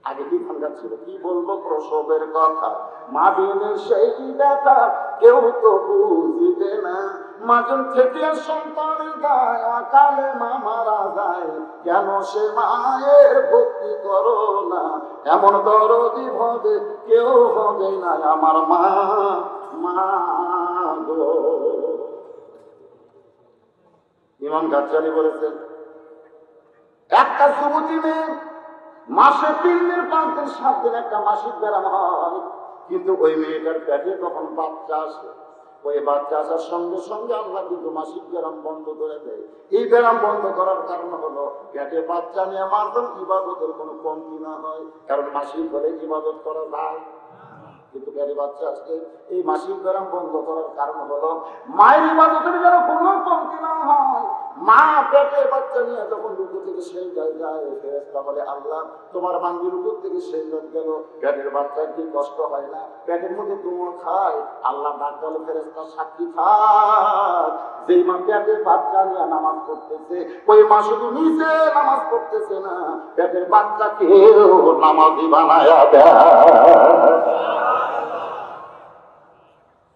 আগে কি ঠান্ডা ছিল, কি বলবো প্রসবের কথা, মা বিনে সেই ব্যথা কেউ তো বুঝিবে না, মাজন থেকে সন্তানের গায়ে অকালে মা মারা যায়, কেন সে মায়ের ভক্তি করো না, এমন দরদি ভাবে কেউ হবে না আমার মা। মা গো ইমাম গাজ্জালি বলেছেন একটা যুবতী মেয়ে মাসে 3 দিন 5 দিন 7 দিন একটা মাসিক ব্যারাম হয়, কিন্তু ওই মেয়েটার পেটে তখন বাচ্চা আসে, ওই বাচ্চা আসার সঙ্গে সঙ্গে আল্লাহ কিন্তু মাসিক ব্যারাম বন্ধ করে দেয়। এই ব্যারাম বন্ধ করার কারণ হলো পেটে বাচ্চা নিয়ে মারতাম ইবাদতের কোনো কমতি না হয়, কারণ মাসিক হলে ইবাদত করা যায়, কিন্তু পেটে বাচ্চা আসছে, এই মাসিক ব্যারাম বন্ধ করার কারণ হলো মায়ের ইবাদতের যেন কোনো কমতি না হয়। মা পেটে বাচ্চা নিয়ে যখন রুকু থেকে সেই যায়, ফেরেশতা বলে আল্লাহ তোমার বান্দি রুকু থেকে সেই গেল, পেটের বাচ্চার কি কষ্ট হয় না? পেটের মধ্যে তুমো খায়, আল্লাহ ডাক বলে ফেরেশতা সাক্ষী থাক, যেই মা পেটের বাচ্চা নিয়ে নামাজ পড়তেছে ওই মা শুধু নিচে নামাজ পড়তেছে না, পেটের বাচ্চাকেও নামাজি বানায়া দেয়।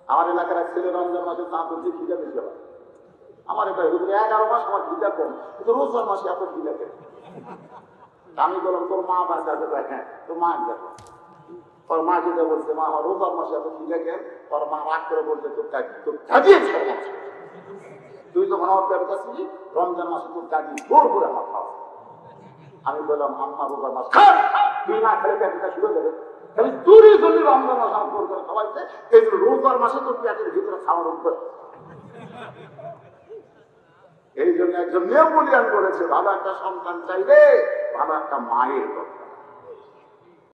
আমার এলাকার এক ছেলে রমজান মাসে তা করছে খিদা বেশি হয়, আমার এটা 11 মাস আমার খিদা কম, কিন্তু রোজার মাসে এত খিদা কেন? আমি বললাম তোর মা বাচ্চা দেখেন, তোর মা দেখো, তোর মা খিদা বলছে মা আমার রোজার মাসে এত খিদা কেন? তোর মা রাগ করে বলছে তোর কাজিয়েছ, তুই যখন আমার পেট কাছিলি রমজান মাসে তোর কাজি জোর করে আমার খাওয়া। আমি বললাম আম্মা রোজার মাস তুই না খেলে পেটটা শুরু দেবে, খালি তুরই জন্য রমজান মাস আমার জোর করে খাওয়াইছে, এই জন্য রোজার মাসে তোর পেটের ভিতরে খাওয়ার উপর। এই জন্য একজন নেপোলিয়ান করেছে ভালো একটা সন্তান চাইলে ভালো একটা মায়ের দরকার।